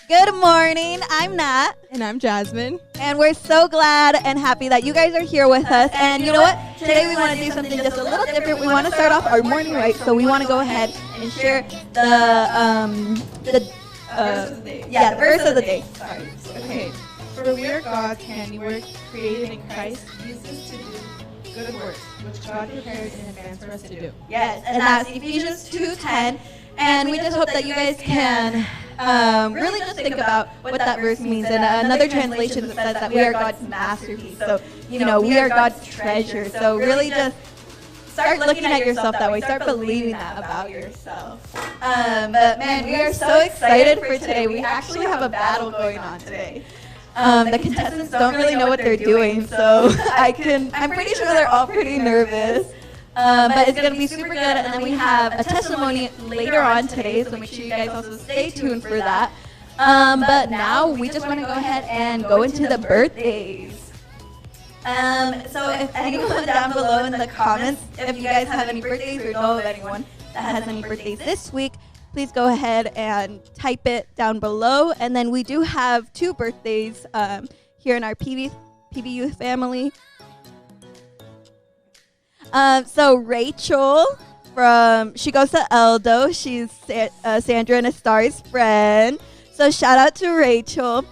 Good morning. I'm Nat. And I'm Jasmine. And we're so glad and happy that you guys are here with us. And you know what? Today we want to do something just a little different. We want to start off our morning right. So we want to go ahead and share the verse of the day. Sorry. Okay. For we are God's handiwork, created in Christ Jesus to do good works, which God prepared in advance for us to do. Yes, and that's Ephesians 2:10. And we just hope that you guys can really just think about what that verse means. And another translation says that we are God's masterpiece. So, we are God's treasure. So really just start looking at yourself that way. Start believing that about yourself. But man, we are so excited for today. We actually have a battle going on today. The contestants don't really know what they're doing, so I'm pretty sure they're all pretty nervous. But it's going to be super good, and then we have a testimony later on today, so make sure you guys also stay tuned for that. But now we just want to go ahead and go into the birthdays. So if anyone down below in the comments, if you guys have any birthdays or know of anyone that has any birthdays this week, please go ahead and type it down below. And then we do have 2 birthdays here in our PVYOUth family. So Rachel, she goes to Eldo. She's Sandra and Astar's friend. So shout out to Rachel.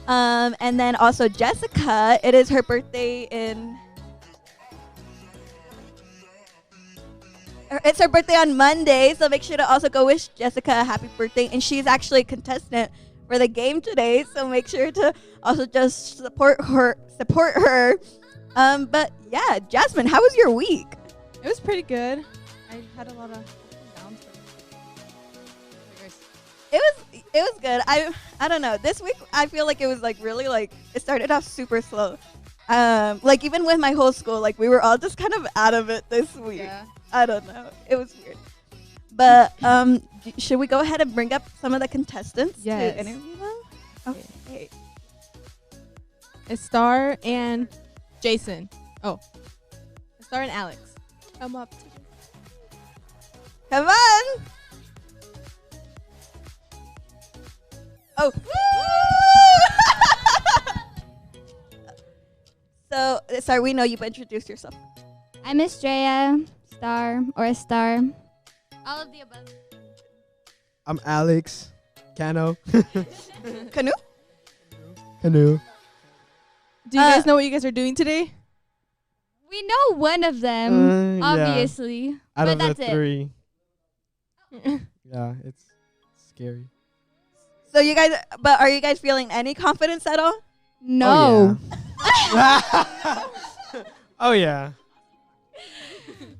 And then also Jessica. It is her birthday It's her birthday on Monday, so make sure to also go wish Jessica a happy birthday. And she's actually a contestant for the game today, so make sure to also just support her. But yeah, Jasmine, how was your week? It was pretty good. I had a lot of downs. It was good. I don't know. This week I feel like it was really it started off super slow. Even with my whole school, we were all just kind of out of it this week. Yeah. I don't know. It was weird. But should we go ahead and bring up some of the contestants Yes. to interview them? Okay. Astar and Jason. Oh. Astar and Alex. Come up. Come on. Oh. So, sorry, we know you've introduced yourself. I'm Estrella, Star, or a Star. All of the above. I'm Alex. Cano. Canoe? Canoe. Do you guys know what you guys are doing today? We know one of them, obviously. Yeah. Out but of that's the 3. Yeah, it's scary. So are you guys feeling any confidence at all? No. Oh, yeah.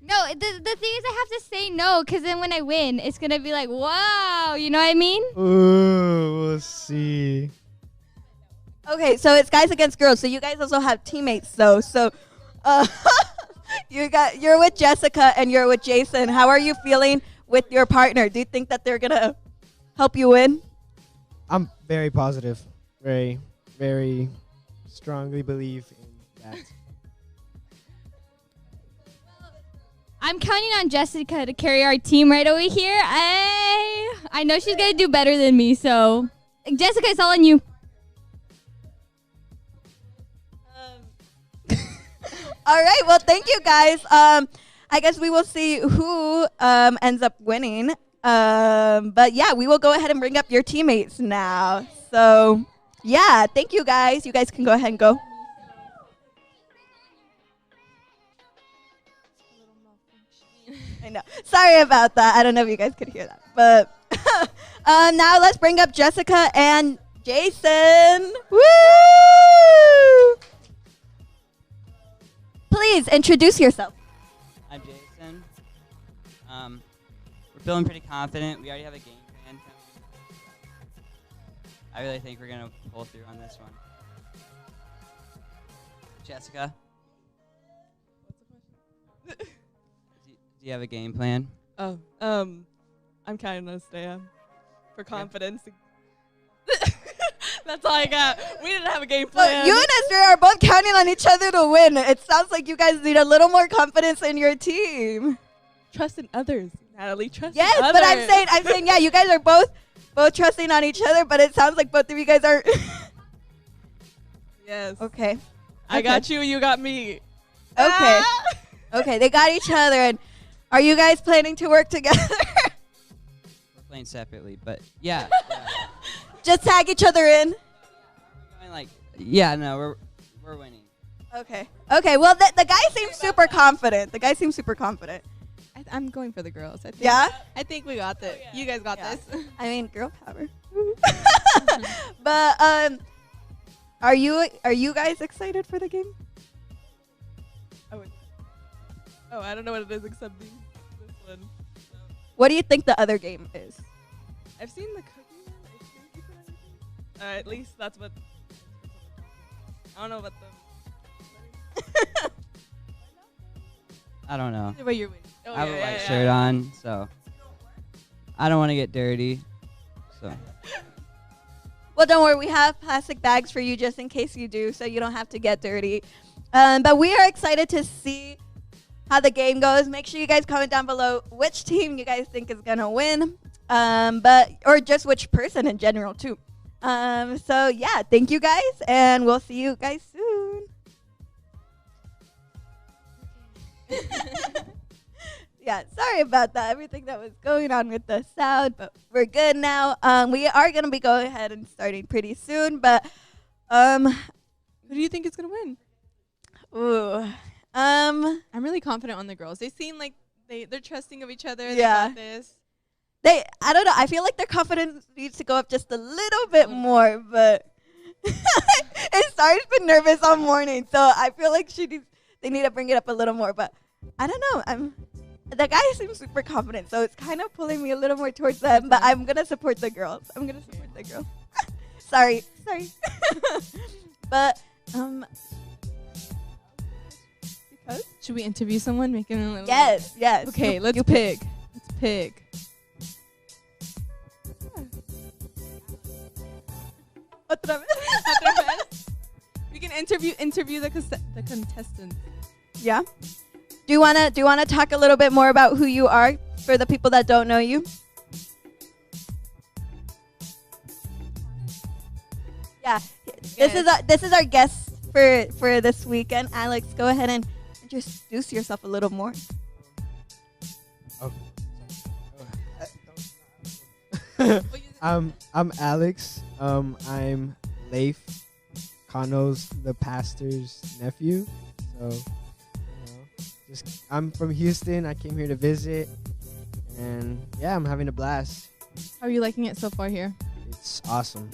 No, the thing is I have to say no, because then when I win, it's going to be like, wow, you know what I mean? Ooh, we'll see. Okay, so it's guys against girls. So you guys also have teammates, though. So you're with Jessica and you're with Jason. How are you feeling with your partner? Do you think that they're gonna help you win? I'm very positive. Very, very strongly believe in that. I'm counting on Jessica to carry our team right over here. I know she's going to do better than me, so Jessica, it's all on you. All right. Well, thank you, guys. I guess we will see who ends up winning. But yeah, we will go ahead and bring up your teammates now. So yeah, thank you, guys. You guys can go ahead and go. I know. Sorry about that. I don't know if you guys could hear that. But now let's bring up Jessica and Jason. Woo! Please introduce yourself. I'm Jason. We're feeling pretty confident. We already have a game plan. I really think we're going to pull through on this one. Jessica? Do you have a game plan? Oh, I'm counting on Estrella for confidence. That's all I got. We didn't have a game plan. So you and Esther are both counting on each other to win. It sounds like you guys need a little more confidence in your team. Trust in others, Natalie. Trust yes, in others. but I'm saying, yeah, you guys are both both trusting on each other, but it sounds like both of you guys are. Yes. Okay. I got you. You got me. Okay. Okay, they got each other. And are you guys planning to work together? We're playing separately, but yeah. Just tag each other in. No, we're winning. Okay. Okay. Well, the guy seems super confident. The guy seems super confident. I'm going for the girls. I think. Yeah. I think we got this. You guys got Yeah. this. I mean, girl power. But are you guys excited for the game? Oh, I don't know what it is except this one. What do you think the other game is? I've seen the cookie one. I think you put anything. At least that's what. I don't know about them. I don't know. Either way, you're winning. Oh, I have a white shirt on, so I don't want to get dirty. So Well, don't worry. We have plastic bags for you just in case you do, so you don't have to get dirty. But we are excited to see how the game goes. Make sure you guys comment down below which team you guys think is gonna win, or just which person in general too. So yeah, thank you guys, and we'll see you guys soon. Yeah, sorry about that. Everything that was going on with the sound, but we're good now. We are gonna be going ahead and starting pretty soon, but Who do you think is gonna win? ooh, I'm really confident on the girls. They seem like they're trusting of each other. Yeah. They got this. I don't know. I feel like their confidence needs to go up just a little bit more, but Star's been nervous all morning, so I feel like they need to bring it up a little more. But I don't know. The guy seems super confident, so it's kind of pulling me a little more towards them. But I'm gonna support the girls. Sorry. But because Should we interview someone? Make it a little. yes. Okay, let's pick. Let's pick. Otra vez? Otra vez? We can interview the contestants. Yeah. Do you wanna talk a little bit more about who you are for the people that don't know you? Yeah. This is our guest for this weekend. Alex, go ahead and introduce yourself a little more. I'm Alex. I'm Leif, Kano's the pastor's nephew. So, I'm from Houston. I came here to visit, and yeah, I'm having a blast. How are you liking it so far here? It's awesome.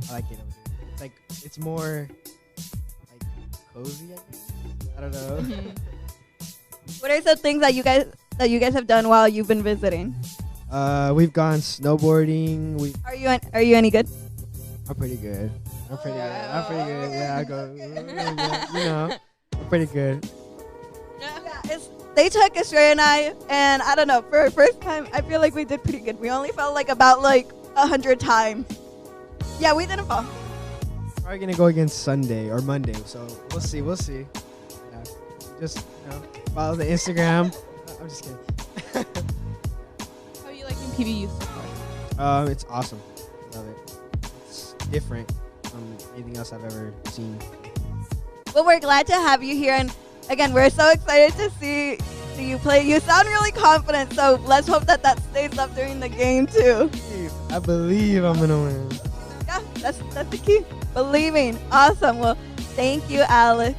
I like it over here. It's more like cozy, I guess. I don't know. What are some things that you guys have done while you've been visiting? We've gone snowboarding. Are you any good? I'm pretty good. Yeah, I go. I'm pretty good. They took Australia and I don't know, for our first time, I feel like we did pretty good. We only fell about 100 times. Yeah, we didn't fall. Probably gonna go against Sunday or Monday, so we'll see. Yeah. Just follow the Instagram. I'm just kidding. How are you liking PVYOUTH so far? It's awesome. Love it. It's different from anything else I've ever seen. Well, we're glad to have you here, and again, we're so excited to see you play. You sound really confident, so let's hope that stays up during the game too. I believe I'm gonna win. Yeah, that's the key. Believing. Awesome. Well, thank you, Alex.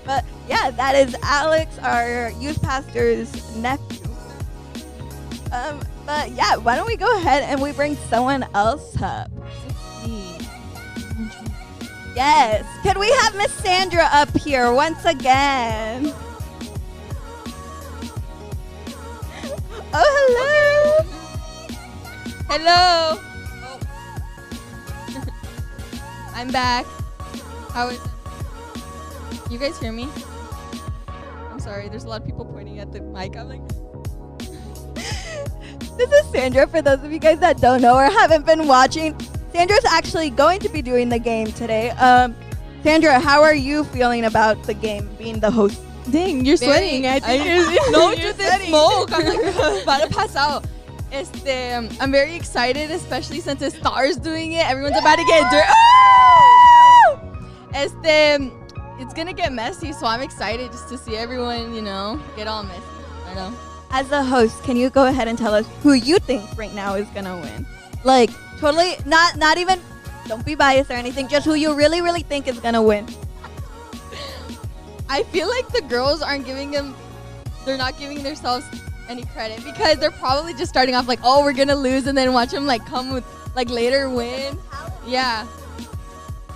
But yeah, that is Alex, our youth pastor's nephew. But yeah, why don't we go ahead and we bring someone else up? Yes. Can we have Miss Sandra up here once again? Oh, hello. Hello. I'm back. How is it? You guys hear me? I'm sorry. There's a lot of people pointing at the mic. I'm like. This is Sandra, for those of you guys that don't know or haven't been watching. Sandra's actually going to be doing the game today. Sandra, how are you feeling about the game, being the host? Dang, you're sweating. I think no, you're this smoke. I'm like about to pass out. I'm very excited, especially since the Star's doing it. Everyone's about to get dirt. It's gonna get messy, so I'm excited just to see everyone, get all messy. I know. As a host, can you go ahead and tell us who you think right now is gonna win? Like, totally, not even, don't be biased or anything, just who you really, really think is gonna win. I feel like the girls they're not giving themselves any credit because they're probably just starting off like, oh, we're gonna lose, and then watch them like come with like later win. Yeah.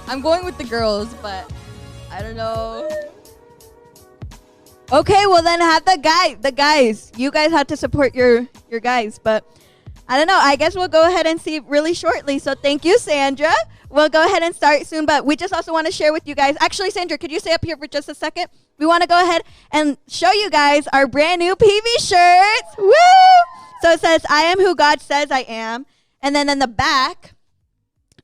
I'm going with the girls, but I don't know. Okay, well then have the guys. You guys have to support your guys, but I don't know. I guess we'll go ahead and see really shortly. So thank you, Sandra. We'll go ahead and start soon, but we just also want to share with you guys. Actually, Sandra, could you stay up here for just a second? We want to go ahead and show you guys our brand new PV shirts. Woo! So it says, I am who God says I am. And then in the back,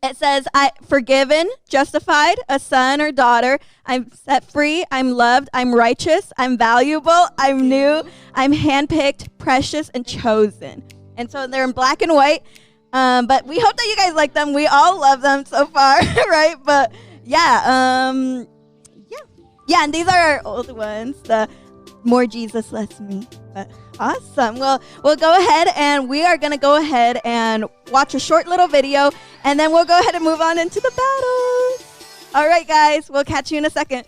it says, I forgiven, justified, a son or daughter. I'm set free. I'm loved. I'm righteous. I'm valuable. I'm new. I'm handpicked, precious, and chosen. And so they're in black and white. But we hope that you guys like them. We all love them so far, right? But yeah, yeah. And these are our old ones. The more Jesus, less me. But awesome. Well, we'll go ahead and we are gonna go ahead and watch a short little video, and then we'll go ahead and move on into the battles. All right, guys. We'll catch you in a second.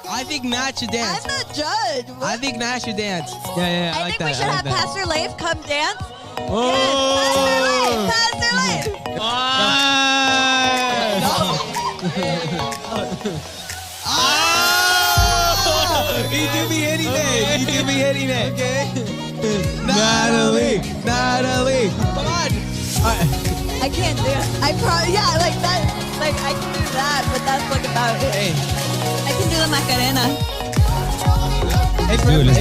I think Matt should dance. I'm the judge. I think Matt should dance. Yeah, I like that. I think we should have Pastor Leif come dance. Oh! Yes, Pastor Leif. He do be hitting it. Okay. Natalie. Come on. I can't do it. I probably, like that. Like, I can do that, but that's like about it. Hey. I can do the Macarena. Hey,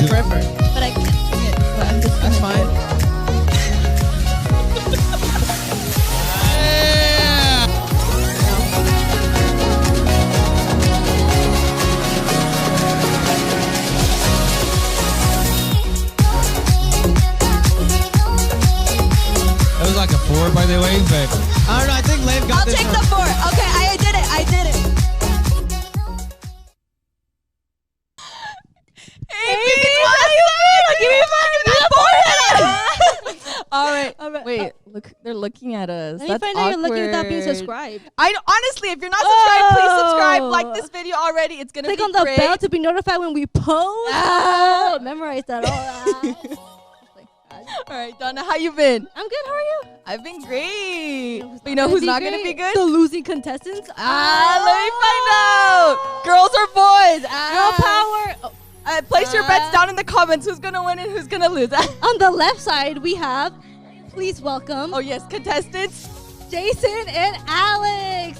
forever. But I can't sing it, so I'm just That's fine. That was like a 4, by the way, but I don't know. I think Leif got I'll this take one. the 4. Okay, I did it. All right. Wait, look, they're looking at us. Let me That's find out you're looking without being awkward. subscribed. Honestly, if you're not subscribed, please subscribe. Oh. Like this video already. It's gonna Click be on the great. bell to be notified when we post. Oh, memorize that all. All right, Donna, how you been? I'm good. How are you? I've been great. But you know who's not gonna be good? The losing contestants. Let me find out. Girls or boys? Girl power. Oh. Place your bets down in the comments. Who's gonna win and who's gonna lose? On the left side, we have, please welcome. Oh yes, contestants. Jason and Alex.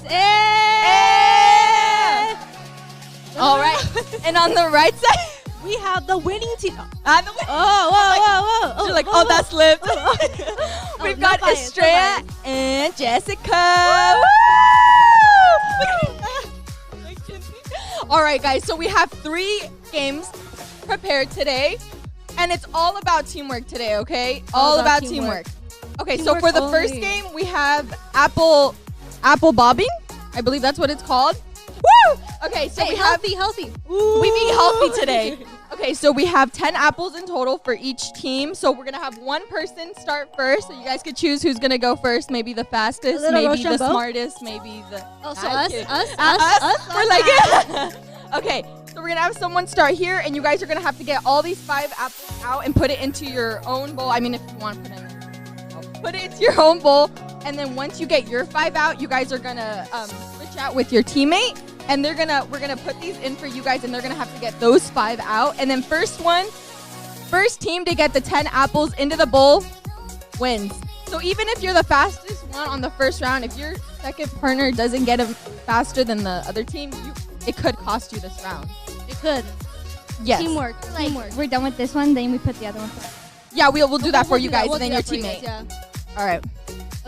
All right. And on the right side, we have the winning team. You're like, oh, that's Liv. We've got bias, Estrella and Jessica. All right, guys. So we have 3 games prepared today, and it's all about teamwork today. Okay, all about teamwork. Okay, Teamwork so for the first only. game, we have apple bobbing. I believe that's what it's called. Woo! Okay, so we have healthy. we being healthy today. Okay, so we have 10 apples in total for each team. So we're gonna have one person start first. So you guys could choose who's gonna go first. Maybe the fastest, maybe the Rochambeau? smartest, maybe the. Oh, so I'm us. kidding. We're like, okay. So we're gonna have someone start here, and you guys are gonna have to get all these 5 apples out and put it into your own bowl. I mean, if you want to put it into your own bowl, and then once you get your 5 out, you guys are gonna switch out with your teammate, and we're gonna put these in for you guys, and they're gonna have to get those 5 out, and then first team to get the 10 apples into the bowl wins. So even if you're the fastest one on the first round, if your second partner doesn't get them faster than the other team, it could cost you this round. It could. Yes. Teamwork. We're done with this one, then we put the other one first. Yeah, we'll do that for you guys, We'll and then do your that for you teammate. guys, All right.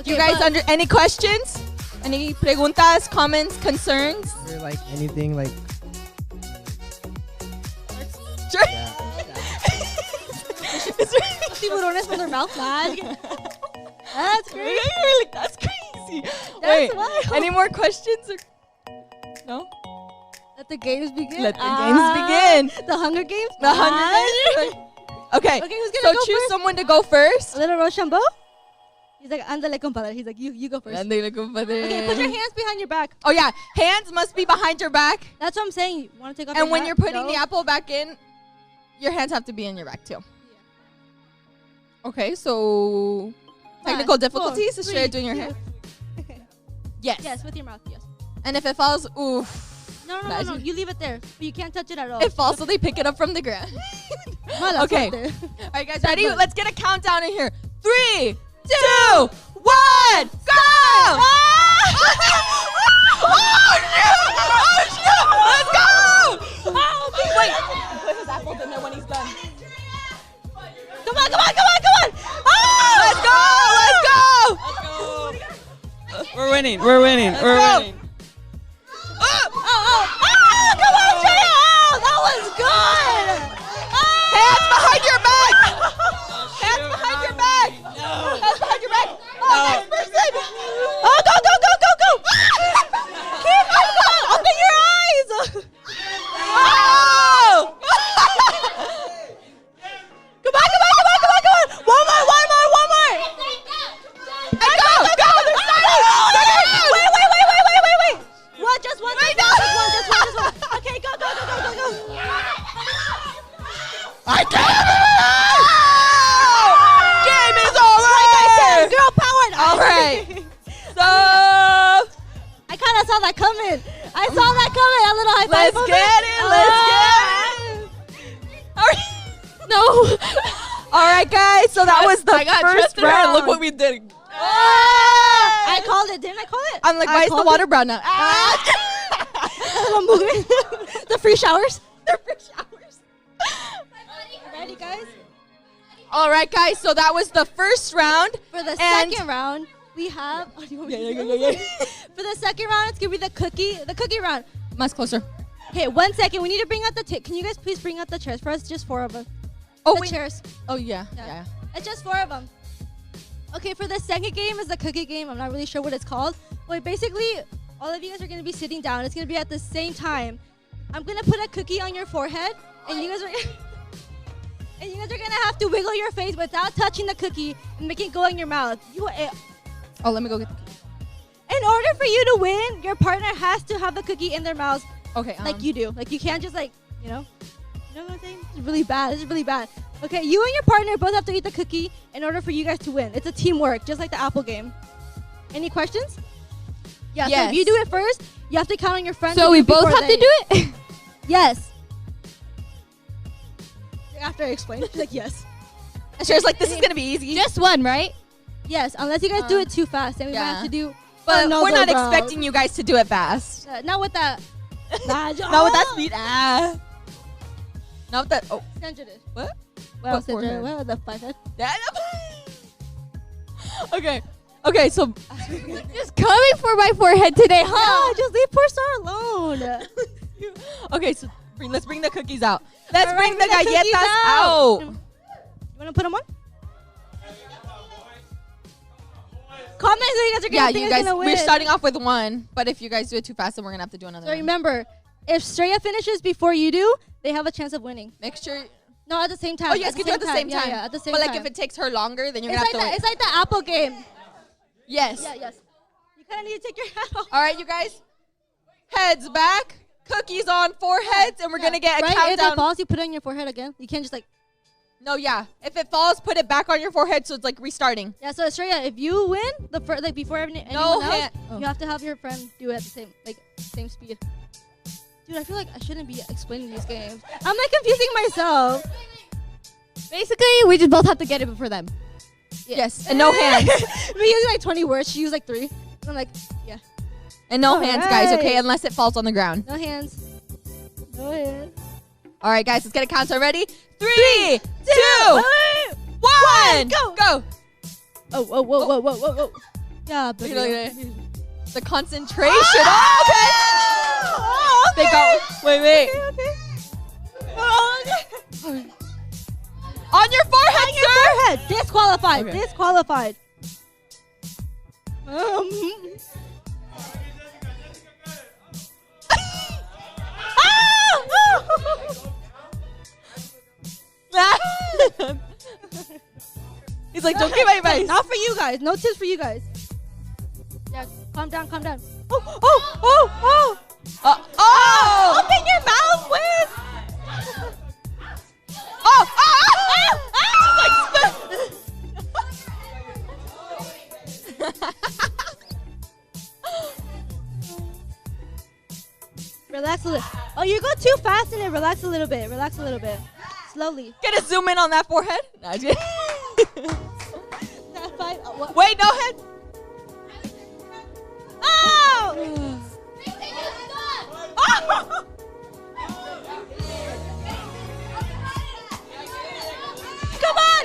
You guys any questions? Any preguntas, comments, concerns? Or like anything like. Sure. Yeah. Tiburones from their mouth. That's crazy. That's crazy. That's wild. Any more questions? Or no? Let the games begin. Let the games begin. The Hunger Games. The Hunger Games. Okay. Okay, who's So gonna go choose first? someone to go first. Little Rochambeau. He's like, ándale, compadre. He's like, you go first. Okay, put your hands behind your back. Oh yeah, hands must be behind your back. That's what I'm saying. You want to take off And your when hat? you're putting No. the apple back in, your hands have to be in your back too. Okay, so technical difficulties. Is Shreya doing your hair? Yes. Yes, with your mouth. Yes. And if it falls, oof. No. You leave it there. But you can't touch it at all. It falls, so they pick it up from the ground. Mala, Okay. suerte. All right, guys, ready? Let's get a countdown in here. 3, 2, 1, go! Oh, shoot! Let's go! Wait, put his apples in there when he's done. Come on. Oh! Let's go! We're winning. We're winning. Let's We're go. winning. Come on, Shreya! Oh, that was good! Hands behind your back! Hands behind your back! Hands behind your back! Oh, next person! Oh, go! Keep going! Open your eyes! Oh! Come on! One more! And go! They're starting! Wait! What? Just one. Just one. Okay, go. I can't! Game is over! Like I said, girl power. All right. So I kind of saw that coming. A little high five. let's moment. get it. All right. No. All right, guys. So that was the first round. Look what we did. I called it. Didn't I call it? I'm like, I why is the called water brown now? I'm moving. The free showers. Ready, guys? All right, guys. So that was the first round. For the And- second round, we have. Yeah. For the second round, it's gonna be the cookie round. Much closer. Okay, 1 second. We need to bring out the. Can you guys please bring out the chairs for us? Just 4 of them. Oh, The wait. chairs. Oh, yeah. Yeah. Yeah. It's just 4 of them. Okay, for the second game is the cookie game. I'm not really sure what it's called. But basically, all of you guys are gonna be sitting down. It's gonna be at the same time. I'm gonna put a cookie on your forehead, and you guys are. And you guys are gonna have to wiggle your face without touching the cookie and make it go in your mouth. Oh, let me go get the cookie. In order for you to win, your partner has to have the cookie in their mouth Okay. like you do. Like you can't just you know what I'm saying? It's really bad. This is really bad. Okay, you and your partner both have to eat the cookie in order for you guys to win. It's a teamwork, just like the apple game. Any questions? Yeah. So Yes. if you do it first, you have to count on your friends. So to we do it both before have to they- do it? Yes. After I explain, she's like, yes. And Cher's like, this is going to be easy. Just one, right? Yes, unless you guys do it too fast, then we might have to do. But another we're not round. expecting you guys to do it fast. Not with that. Not with that speed. Not with that. Oh. Sandra did. What? Well, What Sandra, forehead? well, the 5 head. Okay, so. Just coming for my forehead today, huh? Ah, just leave poor Star alone. Okay, so let's bring the cookies out. Let's All bring right, the bring the cookies galletas out. out. You want to put them on? Comment so you guys are Yeah, gonna think you it's guys. gonna We're win. starting off with 1, but if you guys do it too fast, then we're gonna have to do another. So one. remember, if Shreya finishes before you do, they have a chance of winning. Make sure. No, at the same time. Oh, yes, you do it at the same time. Yeah, at the same But time. like, if it takes her longer, then you're it's gonna like have to. it's like the apple game. Yes. Yeah, yes. You kind of need to take your hat off. All right, you guys. Heads back. Cookies on foreheads, and we're gonna get a right? If countdown. it falls, you put it on your forehead again. You can't just like. No, yeah. If it falls, put it back on your forehead, so it's like restarting. Yeah. So Shreya, if you win the like before anyone No else, hand. you have to have your friend do it at the same speed. Dude, I feel like I shouldn't be explaining these games. I'm like confusing myself. Basically, we just both have to get it before them. Yes, and no hands. We use like 20 words. She used like 3. I'm like, yeah. And no All hands, guys, okay? right. Unless it falls on the ground. No hands. No hands. All right, guys, let's get a countdown. Ready? 3, 2, 1. Go. Go. Oh, whoa. Yeah, Look at it. The concentration. Oh, okay. They go. Wait. Okay. On your forehead, sir. Forehead. Disqualified. Okay. Disqualified. He's like, don't give my advice. Not for you guys. No tips for you guys. Yeah, calm down, calm down. Oh! Open your mouth, Wiz! Relax a little. Oh, you go too fast in it. Relax a little bit. Relax a little bit. Slowly. Gonna zoom in on that forehead. No, I'm just kidding. That's fine. Wait, no head. Oh! Come on!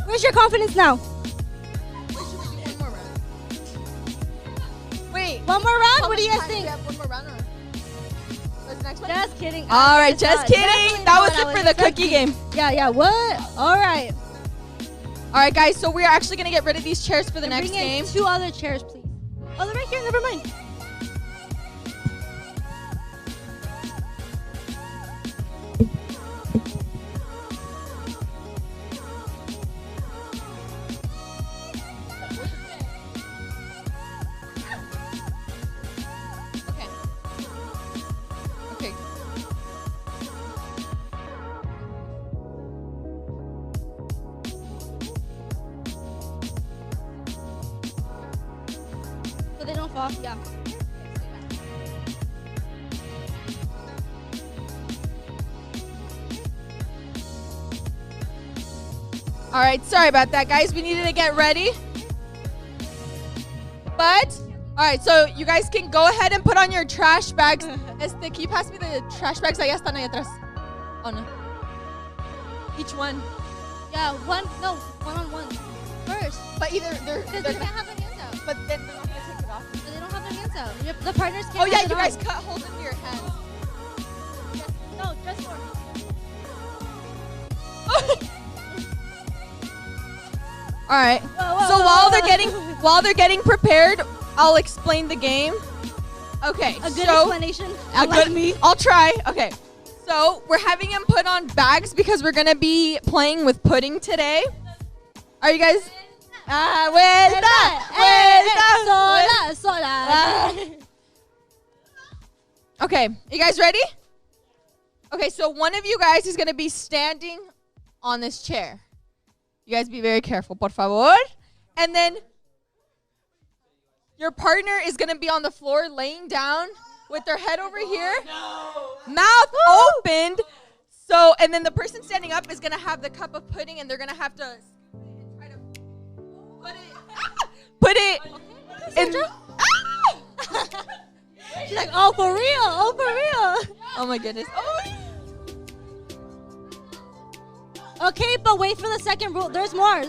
Where's your confidence now? Wait. One more round? What do you guys think? One more round or what's the next one? Just kidding. All right, just kidding. That was it for the cookie game. Yeah. What? All right. All right, guys. So we are actually gonna get rid of these chairs for the next Bring in game. 2 other chairs, please. Oh, they're right here. Never mind. Okay. So they don't fall. Yeah. All right, sorry about that, guys. We needed to get ready. But, all right, so you guys can go ahead and put on your trash bags. Can you pass me the trash bags? Allá están, allá atrás. Oh, no. Each one. Yeah, one on one. First. But either they're Because they can't have their hands out. but then they're not going to take it off. So they don't have their hands out. The partners can't Oh, yeah, have you it guys on. cut hold into your hands. No, just for. All right. Whoa, So whoa. while they're getting prepared, I'll explain the game. Okay. A good so, explanation. a good- I'll try. Okay. So we're having them put on bags because we're gonna be playing with pudding today. Are you guys? Sola. Okay. You guys ready? Okay. So one of you guys is gonna be standing on this chair. You guys be very careful, por favor. And then your partner is going to be on the floor laying down with their head over here. Mouth opened. So, and then the person standing up is going to have the cup of pudding and they're going to have to try to put it in. She's like, oh, for real. Oh, for real. Oh my goodness. Oh. Okay, but wait for the second rule. There's more.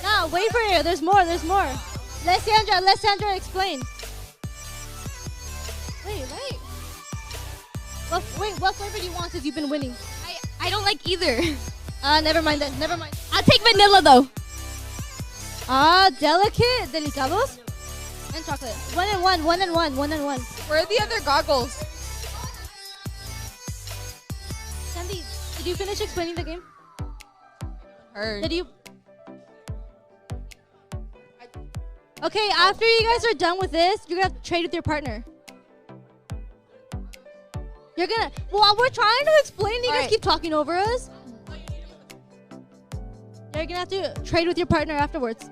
No, wait for it. There's more. Let Sandra explain. Wait. What flavor do you want since you've been winning? I don't like either. Never mind then. Never mind. I'll take vanilla though. Delicate, delicados, and chocolate. One and one. Where are the other goggles? Sandy, did you finish explaining the game? Heard. Did you? Okay, after you guys are done with this, you're gonna have to trade with your partner. You're gonna. Well, we're trying to explain. You guys keep talking over us. You're gonna have to trade with your partner afterwards.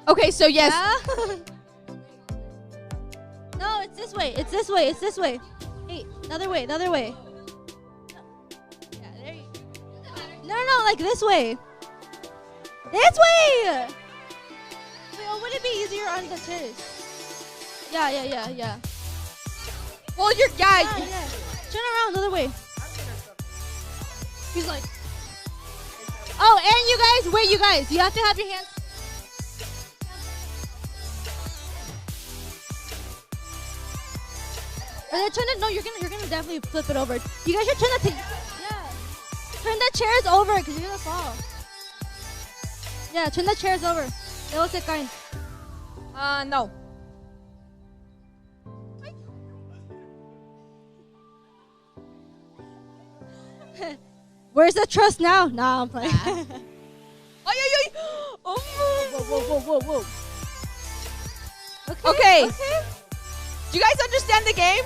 Okay, so yes. Yeah? No, it's this way. It's this way. It's this way. Hey, another way. Another way. Yeah, there you go. No, like this way. This way! Wait, oh, would it be easier on the chairs? Yeah. Well, you're Yeah. Turn around, another way. He's like, oh, and you guys, wait, you guys, you have to have your hands. Turn it. No, you're gonna definitely flip it over. You guys should turn the turn the chairs over because you're gonna fall. Yeah, turn the chairs over. Luego se caen. No. Where's the trust now? Nah, I'm playing. Ay. Oh. Whoa. Okay. Do you guys understand the game?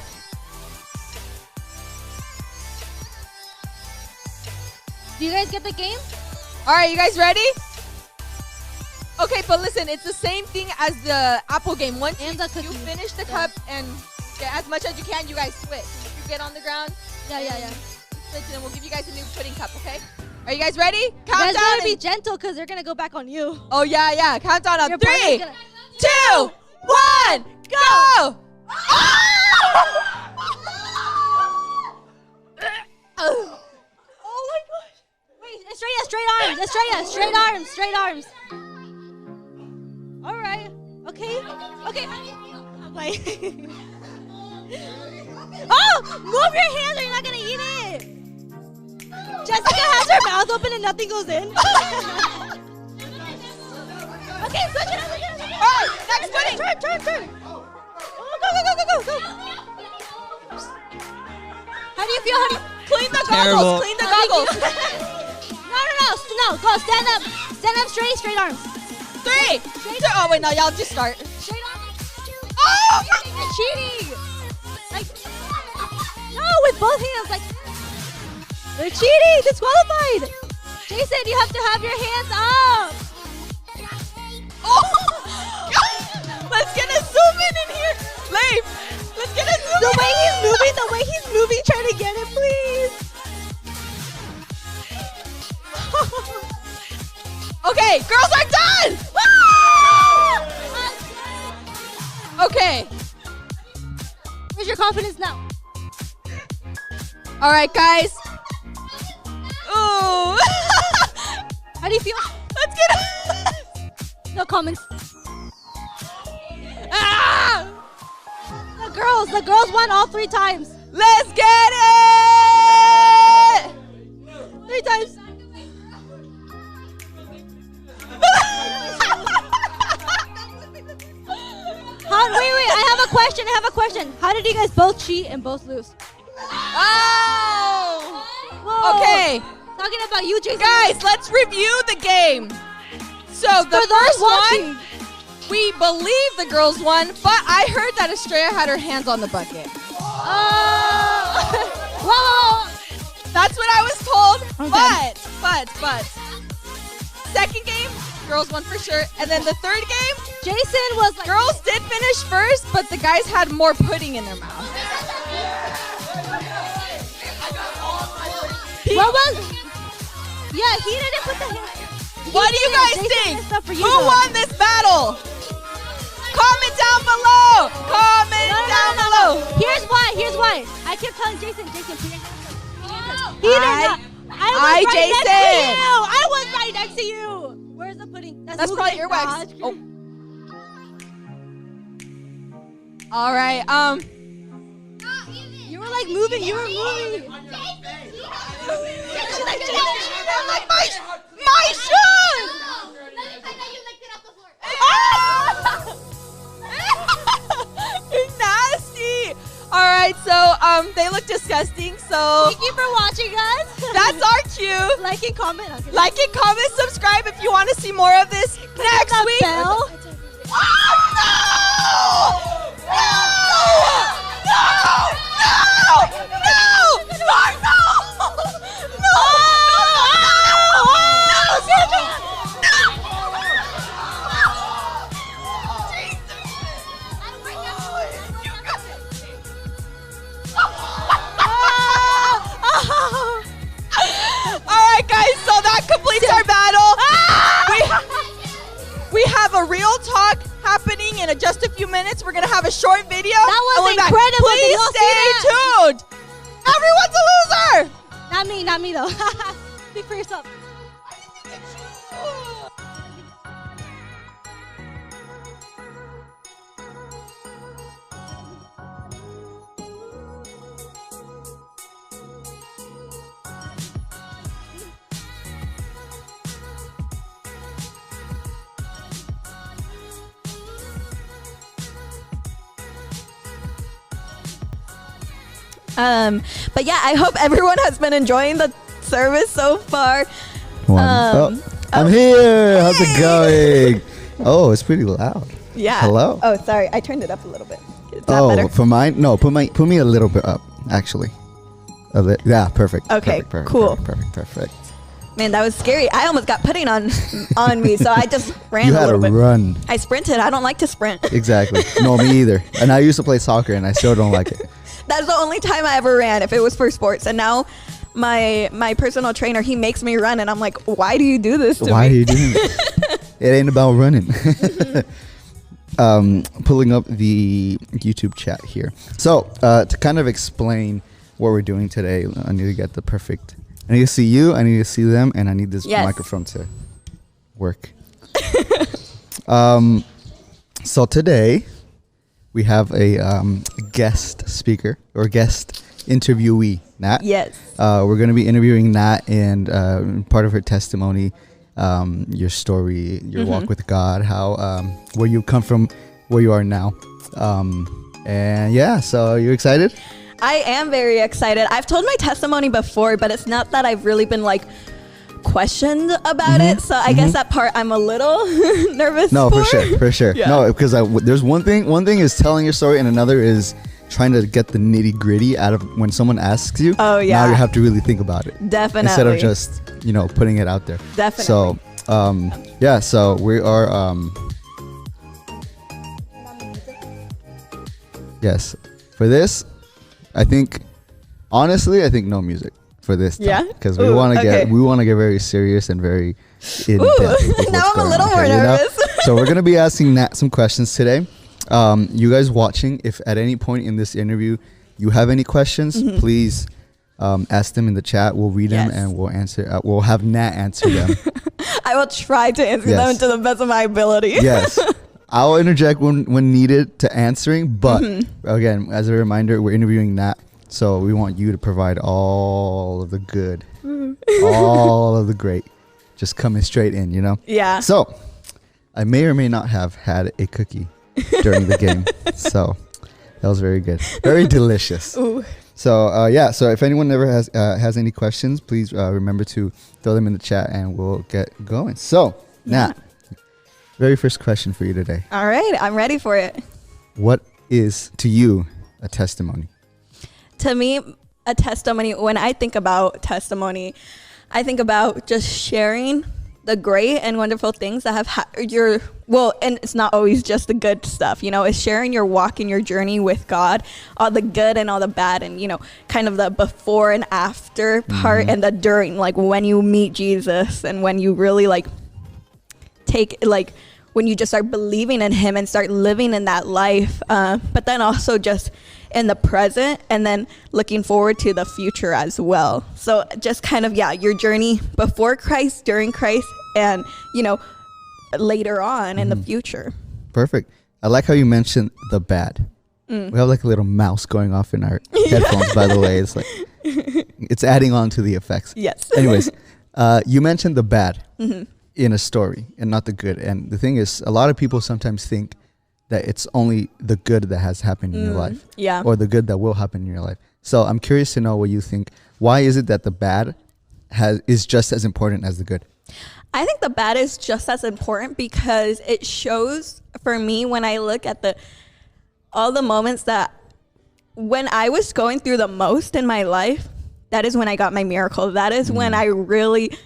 Do you guys get the game? All right, you guys ready? Okay, but listen, it's the same thing as the apple game. Once And the cookie. you finish the cup and get as much as you can, you guys switch. You get on the ground. Yeah. Switch, and then we'll give you guys a new pudding cup, okay? Are you guys ready? You Count guys down. gotta be gentle because they're gonna go back on you. Oh, yeah. Count down on Your 3, partner's gonna- 2, 1, go! Oh my gosh! Wait, straight arms. Estrella, straight arms. All right. Okay. I'm like, oh, move your hands or you're not gonna eat it. Jessica has her mouth open and nothing goes in. Okay, switch it up. All right, next pudding. Turn. Oh, go. How do you feel? Clean the Terrible. goggles. Clean the goggles. No. Go, stand up straight arms. 3, 2. Oh, wait, no, y'all just start. Straight arms. Oh! You're cheating. Like, no, with both hands. Like, they're cheating. Disqualified. Jason, you have to have your hands up. Oh! Let's get a zoom in here. Leif, let's get a zoom The in. way he's moving, trying to get it, please. Okay, girls are done. Okay. Where's your confidence now? All right, guys. Ooh. How do you feel? Let's get it. No comments. Ah! The girls won all 3 times. Let's get it. 3 times. Wait, I have a question. How did you guys both cheat and both lose? Oh! Whoa. Okay. Talking about you, Jason. Guys, let's review the game. So the For those first watching. one, we believe the girls won, but I heard that Estrella had her hands on the bucket. Whoa. That's what I was told. Okay. But second game, girls won for sure. And then the third game, Jason was like, girls did finish first, but the guys had more pudding in their mouth. what was? Yeah, he didn't put the hands. What do you guys Jason think? messed up for you, Who though. won this battle? Comment down below. Down below. Here's why. I kept telling Jason, put your hands up. He did not. I, was right Jason. next to you. I was right next to you. Where's the pudding? That's who probably gets earwax. dodged. Oh. All right. You were like moving. You were moving. Like my shoes. You're nasty. All right. So they look disgusting. So Thank you for watching us. that's our cue. Like and comment. Okay. Like and comment, subscribe if you want to see more of this next that week. bell. in just a few minutes. We're going to have a short video. That was and we'll be back. incredible. Did Please y'all see stay tuned. Everyone's a loser. Not me though. Speak for yourself. But yeah, I hope everyone has been enjoying the service so far. I'm here. How's it going? Oh, it's pretty loud. Yeah. Hello. Oh, sorry. I turned it up a little bit. Is that better? For mine? No, put me a little bit up, actually. Yeah, perfect. Okay, perfect, cool. Perfect. Man, that was scary. I almost got pudding on me, so I just ran You a had little to bit. run. I sprinted. I don't like to sprint. Exactly. No, me either. And I used to play soccer, and I still don't like it. That's the only time I ever ran, if it was for sports. And now my personal trainer, he makes me run, and I'm like, why do you do this to me? Why are you doing this? It ain't about running. Pulling up the YouTube chat here. So to kind of explain what we're doing today, I need to get the perfect. I need to see you, I need to see them, and I need this microphone to work. So today we have a guest speaker or guest interviewee, Nat. Yes. We're going to be interviewing Nat and part of her testimony, your story, your walk with God, how where you come from, where you are now. And yeah, so are you excited? I am very excited. I've told my testimony before, but it's not that I've really been like questioned about it. So I guess that part I'm a little nervous No, for. for sure. Yeah. No, because there's one thing is telling your story, and another is trying to get the nitty gritty out of when someone asks you. Oh, yeah. Now you have to really think about it. Definitely. Instead of just, putting it out there. Definitely. So, yeah, so we are, yes, for this, honestly, I think no music for this time. Yeah? Because we Ooh, want to okay. get very serious and very in-depth. Now I'm a little more nervous. So we're going to be asking Nat some questions today. You guys watching, if at any point in this interview you have any questions, please ask them in the chat. We'll read them and we'll answer. We'll have Nat answer them. I will try to answer them to the best of my ability. Yes. I'll interject when needed to answering, but again, as a reminder, we're interviewing Nat, so we want you to provide all of the good, all of the great, just coming straight in, Yeah. So, I may or may not have had a cookie during the game, so that was very good, very delicious. Ooh. So so if anyone ever has any questions, please remember to throw them in the chat, and we'll get going. So, Nat. Very first question for you today. All right, I'm ready for it. What is, to you, a testimony? To me, a testimony, when I think about testimony, I think about just sharing the great and wonderful things that have and it's not always just the good stuff, it's sharing your walk and your journey with God, all the good and all the bad, and, kind of the before and after part and the during, like when you meet Jesus and when you really when you just start believing in him and start living in that life, but then also just in the present and then looking forward to the future as well. So just kind of, your journey before Christ, during Christ, and, later on in the future. Perfect. I like how you mentioned the bad. We have like a little mouse going off in our headphones, by the way. It's like, it's adding on to the effects. Yes. Anyways, you mentioned the bad in a story and not the good. And the thing is, a lot of people sometimes think that it's only the good that has happened in your life. Yeah. Or the good that will happen in your life. So I'm curious to know what you think. Why is it that the bad is just as important as the good? I think the bad is just as important because it shows, for me, when I look at all the moments that when I was going through the most in my life, that is when I got my miracle. That is when I really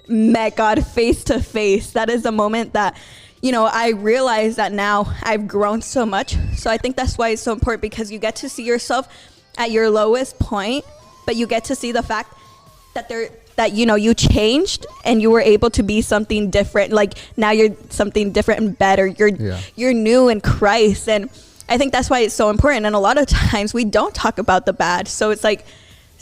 met God face to face. That is the moment that, I realized that now I've grown so much. So I think that's why it's so important, because you get to see yourself at your lowest point, but you get to see the fact that that, you know, you changed and you were able to be something different. Like now you're something different and better. You're new in Christ. And I think that's why it's so important. And a lot of times we don't talk about the bad. So it's like,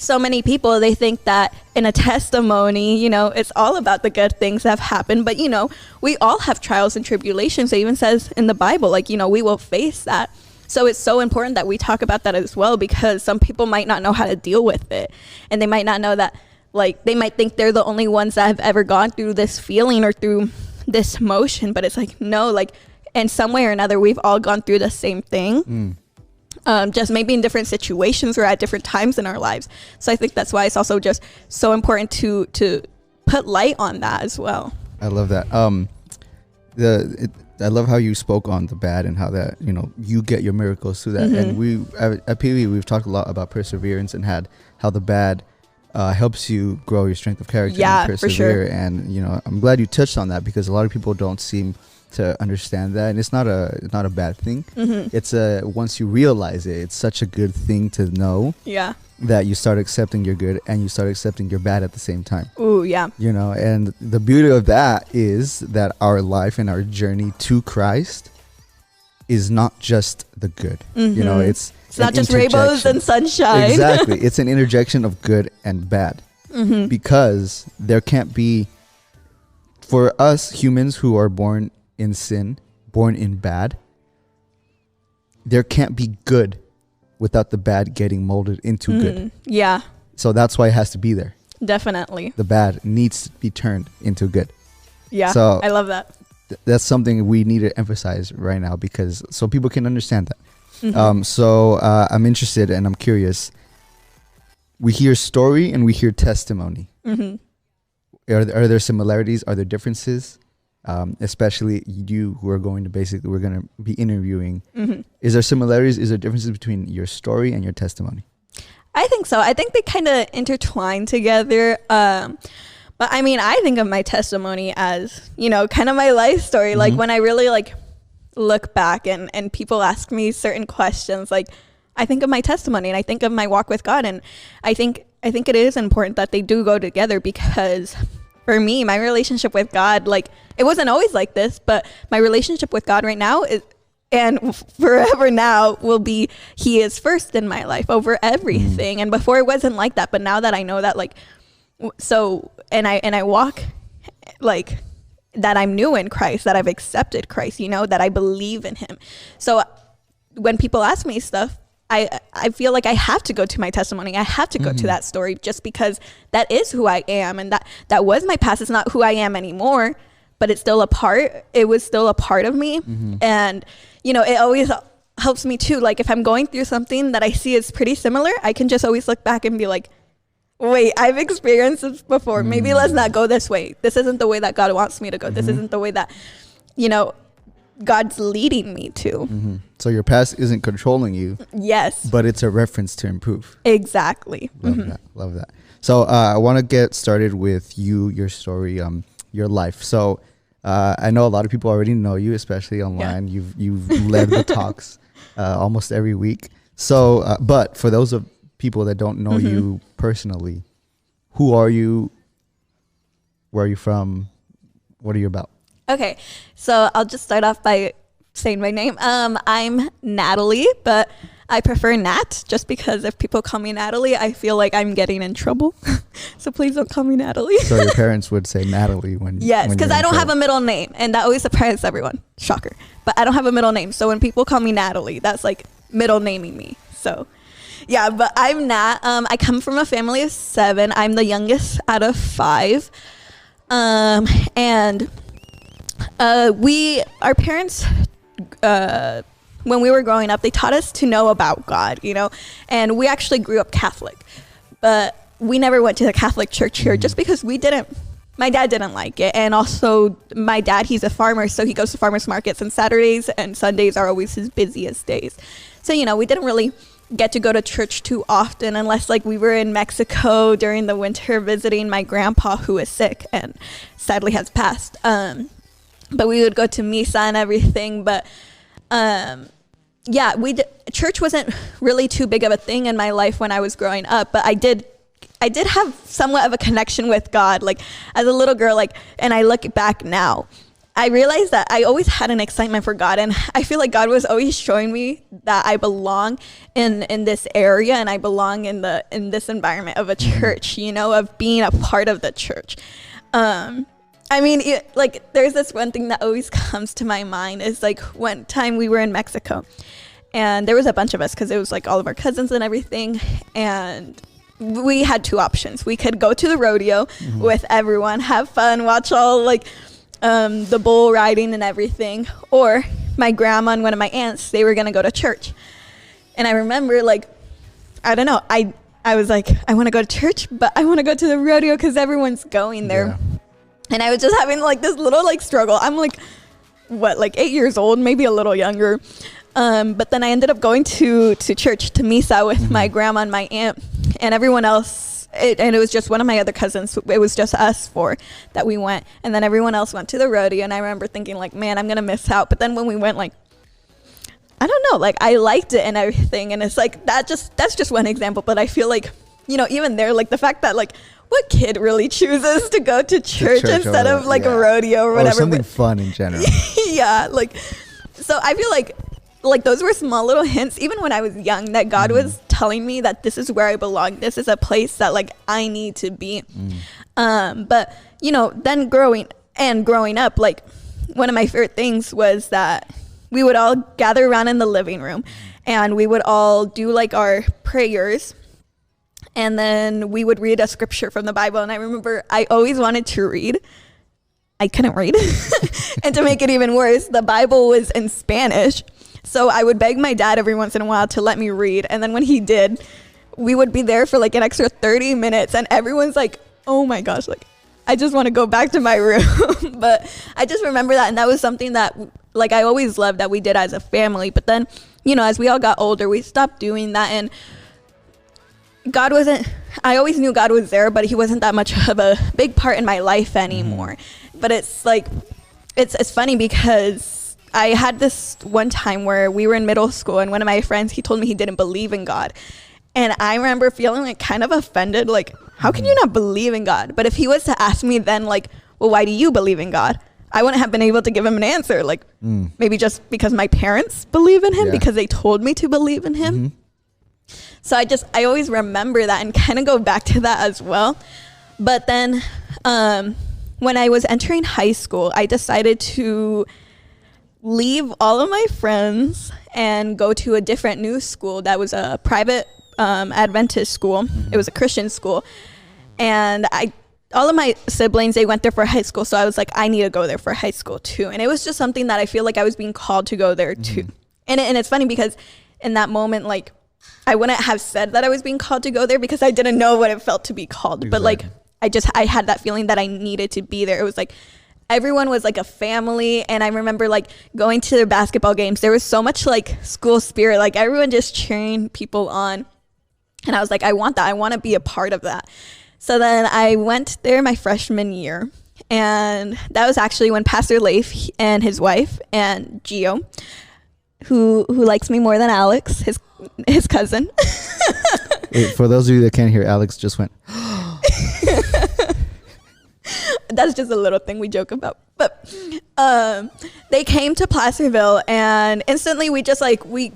so many people, they think that in a testimony, you know, it's all about the good things that have happened. But, you know, we all have trials and tribulations. It even says in the Bible, like, you know, we will face that. So it's so important that we talk about that as well, because some people might not know how to deal with it. And they might not know that, like, they might think they're the only ones that have ever gone through this feeling or through this motion. But it's like, no, like, in some way or another, we've all gone through the same thing. Just maybe in different situations or at different times in our lives. So I think that's why it's also just so important to put light on that as well. I love that. I love how you spoke on the bad and how that, you know, you get your miracles through that. And we at PV, we've talked a lot about perseverance and had how the bad helps you grow your strength of character and persevere. For sure. And, you know, I'm glad you touched on that, because a lot of people don't seem to understand that, and it's not a bad thing. It's once you realize it, it's such a good thing to know that you start accepting your good and you start accepting your bad at the same time. Ooh, yeah. You know, and the beauty of that is that our life and our journey to Christ is not just the good. You know, it's not just rainbows and sunshine. Exactly. It's an interjection of good and bad, because there can't be, for us humans who are born in sin, born in bad, there can't be good without the bad getting molded into good. Yeah. So that's why it has to be there. Definitely. The bad needs to be turned into good. Yeah. So I love that. That's something we need to emphasize right now, because so people can understand that. So I'm interested and I'm curious. We hear story and we hear testimony. Are there similarities? Are there differences? Especially you who are going to we're going to be interviewing. Is there similarities? Is there differences between your story and your testimony? I think so. I think they kind of intertwine together. But I mean, I think of my testimony as, you know, kind of my life story. Like when I really like look back and people ask me certain questions, like I think of my testimony and I think of my walk with God. And I think it is important that they do go together, because for me, my relationship with God, like, it wasn't always like this, but my relationship with God right now is, and forever now will be, he is first in my life over everything. And before it wasn't like that, but now that I know that, like, so, and I walk like that, I'm new in Christ, that I've accepted Christ, you know, that I believe in him. So when people ask me stuff, I feel like I have to go to my testimony. I have to go to that story, just because that is who I am, and that was my past. It's not who I am anymore, but it's still it was still a part of me. And, you know, it always helps me too. Like if I'm going through something that I see is pretty similar, I can just always look back and be like, wait, I've experienced this before. Maybe let's not go this way. This isn't the way that God wants me to go. This isn't the way that, you know, God's leading me to. So your past isn't controlling you. Yes. But it's a reference to improve. Exactly. Love that. So I want to get started with your story, your life. So I know a lot of people already know you, especially online. You've led the talks almost every week. So, but for those of people that don't know you personally, who are you? Where are you from? What are you about? Okay, so I'll just start off by saying my name. I'm Natalie, but I prefer Nat, just because if people call me Natalie, I feel like I'm getting in trouble. So please don't call me Natalie. So your parents would say Natalie when yes, because I don't have a middle name, and that always surprises everyone. Shocker. But I don't have a middle name, so when people call me Natalie, that's like middle naming me. So yeah, but I'm Nat. I come from a family of 7. I'm the youngest out of 5. And our parents, when we were growing up, they taught us to know about God, you know, and we actually grew up Catholic, but we never went to the Catholic church here just because my dad didn't like it. And also my dad, he's a farmer, so he goes to farmers markets, and Saturdays and Sundays are always his busiest days. So, you know, we didn't really get to go to church too often, unless like we were in Mexico during the winter visiting my grandpa, who is sick and sadly has passed. But we would go to misa and everything. But yeah, church wasn't really too big of a thing in my life when I was growing up. But I did I did have somewhat of a connection with God, like as a little girl, like, and I look back now, I realized that I always had an excitement for God, and I feel like God was always showing me that I belong in this area, and I belong in this environment of a church, you know, of being a part of the church. I mean, like, there's this one thing that always comes to my mind is, like, one time we were in Mexico, and there was a bunch of us because it was, like, all of our cousins and everything, and we had two options. We could go to the rodeo with everyone, have fun, watch all, like, the bull riding and everything, or my grandma and one of my aunts, they were going to go to church. And I remember, like, I don't know, I was like, I want to go to church, but I want to go to the rodeo because everyone's going there. Yeah. And I was just having, like, this little, like, struggle. I'm, like, what, like 8 years old, maybe a little younger. But then I ended up going to church, to misa with my grandma and my aunt and everyone else. And it was just one of my other cousins. It was just us four that we went. And then everyone else went to the rodeo. And I remember thinking, like, man, I'm going to miss out. But then when we went, like, I don't know, like, I liked it and everything. And it's like, that's just one example. But I feel like, you know, even there, like, the fact that, like, what kid really chooses to go to church instead of, like, a rodeo or whatever? Or something fun in general. Yeah, like, so I feel like those were small little hints, even when I was young, that God was telling me that this is where I belong. This is a place that, like, I need to be. But, you know, then growing up, like, one of my favorite things was that we would all gather around in the living room and we would all do, like, our prayers. And then we would read a scripture from the Bible. And I remember I always wanted to read. I couldn't read. And to make it even worse, the Bible was in Spanish. So I would beg my dad every once in a while to let me read. And then when he did, we would be there for, like, an extra 30 minutes. And everyone's like, oh my gosh, like, I just want to go back to my room. But I just remember that. And that was something that, like, I always loved that we did as a family. But then, you know, as we all got older, we stopped doing that. And God wasn't, I always knew God was there, but he wasn't that much of a big part in my life anymore. But it's like, it's funny because I had this one time where we were in middle school and one of my friends, he told me he didn't believe in God. And I remember feeling, like, kind of offended, like, how can you not believe in God? But if he was to ask me then, like, well, why do you believe in God? I wouldn't have been able to give him an answer. Like, maybe just because my parents believe in him, because they told me to believe in him. So I always remember that and kind of go back to that as well. But then when I was entering high school, I decided to leave all of my friends and go to a different new school that was a private Adventist school. It was a Christian school. And all of my siblings, they went there for high school. So I was like, I need to go there for high school too. And it was just something that I feel like I was being called to go there too. And it's funny because in that moment, like, I wouldn't have said that I was being called to go there because I didn't know what it felt to be called. Exactly. But, like, I had that feeling that I needed to be there. It was like everyone was like a family. And I remember, like, going to their basketball games. There was so much, like, school spirit, like everyone just cheering people on. And I was like, I want that. I want to be a part of that. So then I went there my freshman year. And that was actually when Pastor Leif and his wife and Gio, who likes me more than Alex, his cousin. Wait, for those of you that can't hear, Alex just went. That's just a little thing we joke about. But they came to Placerville, and instantly we just, like, we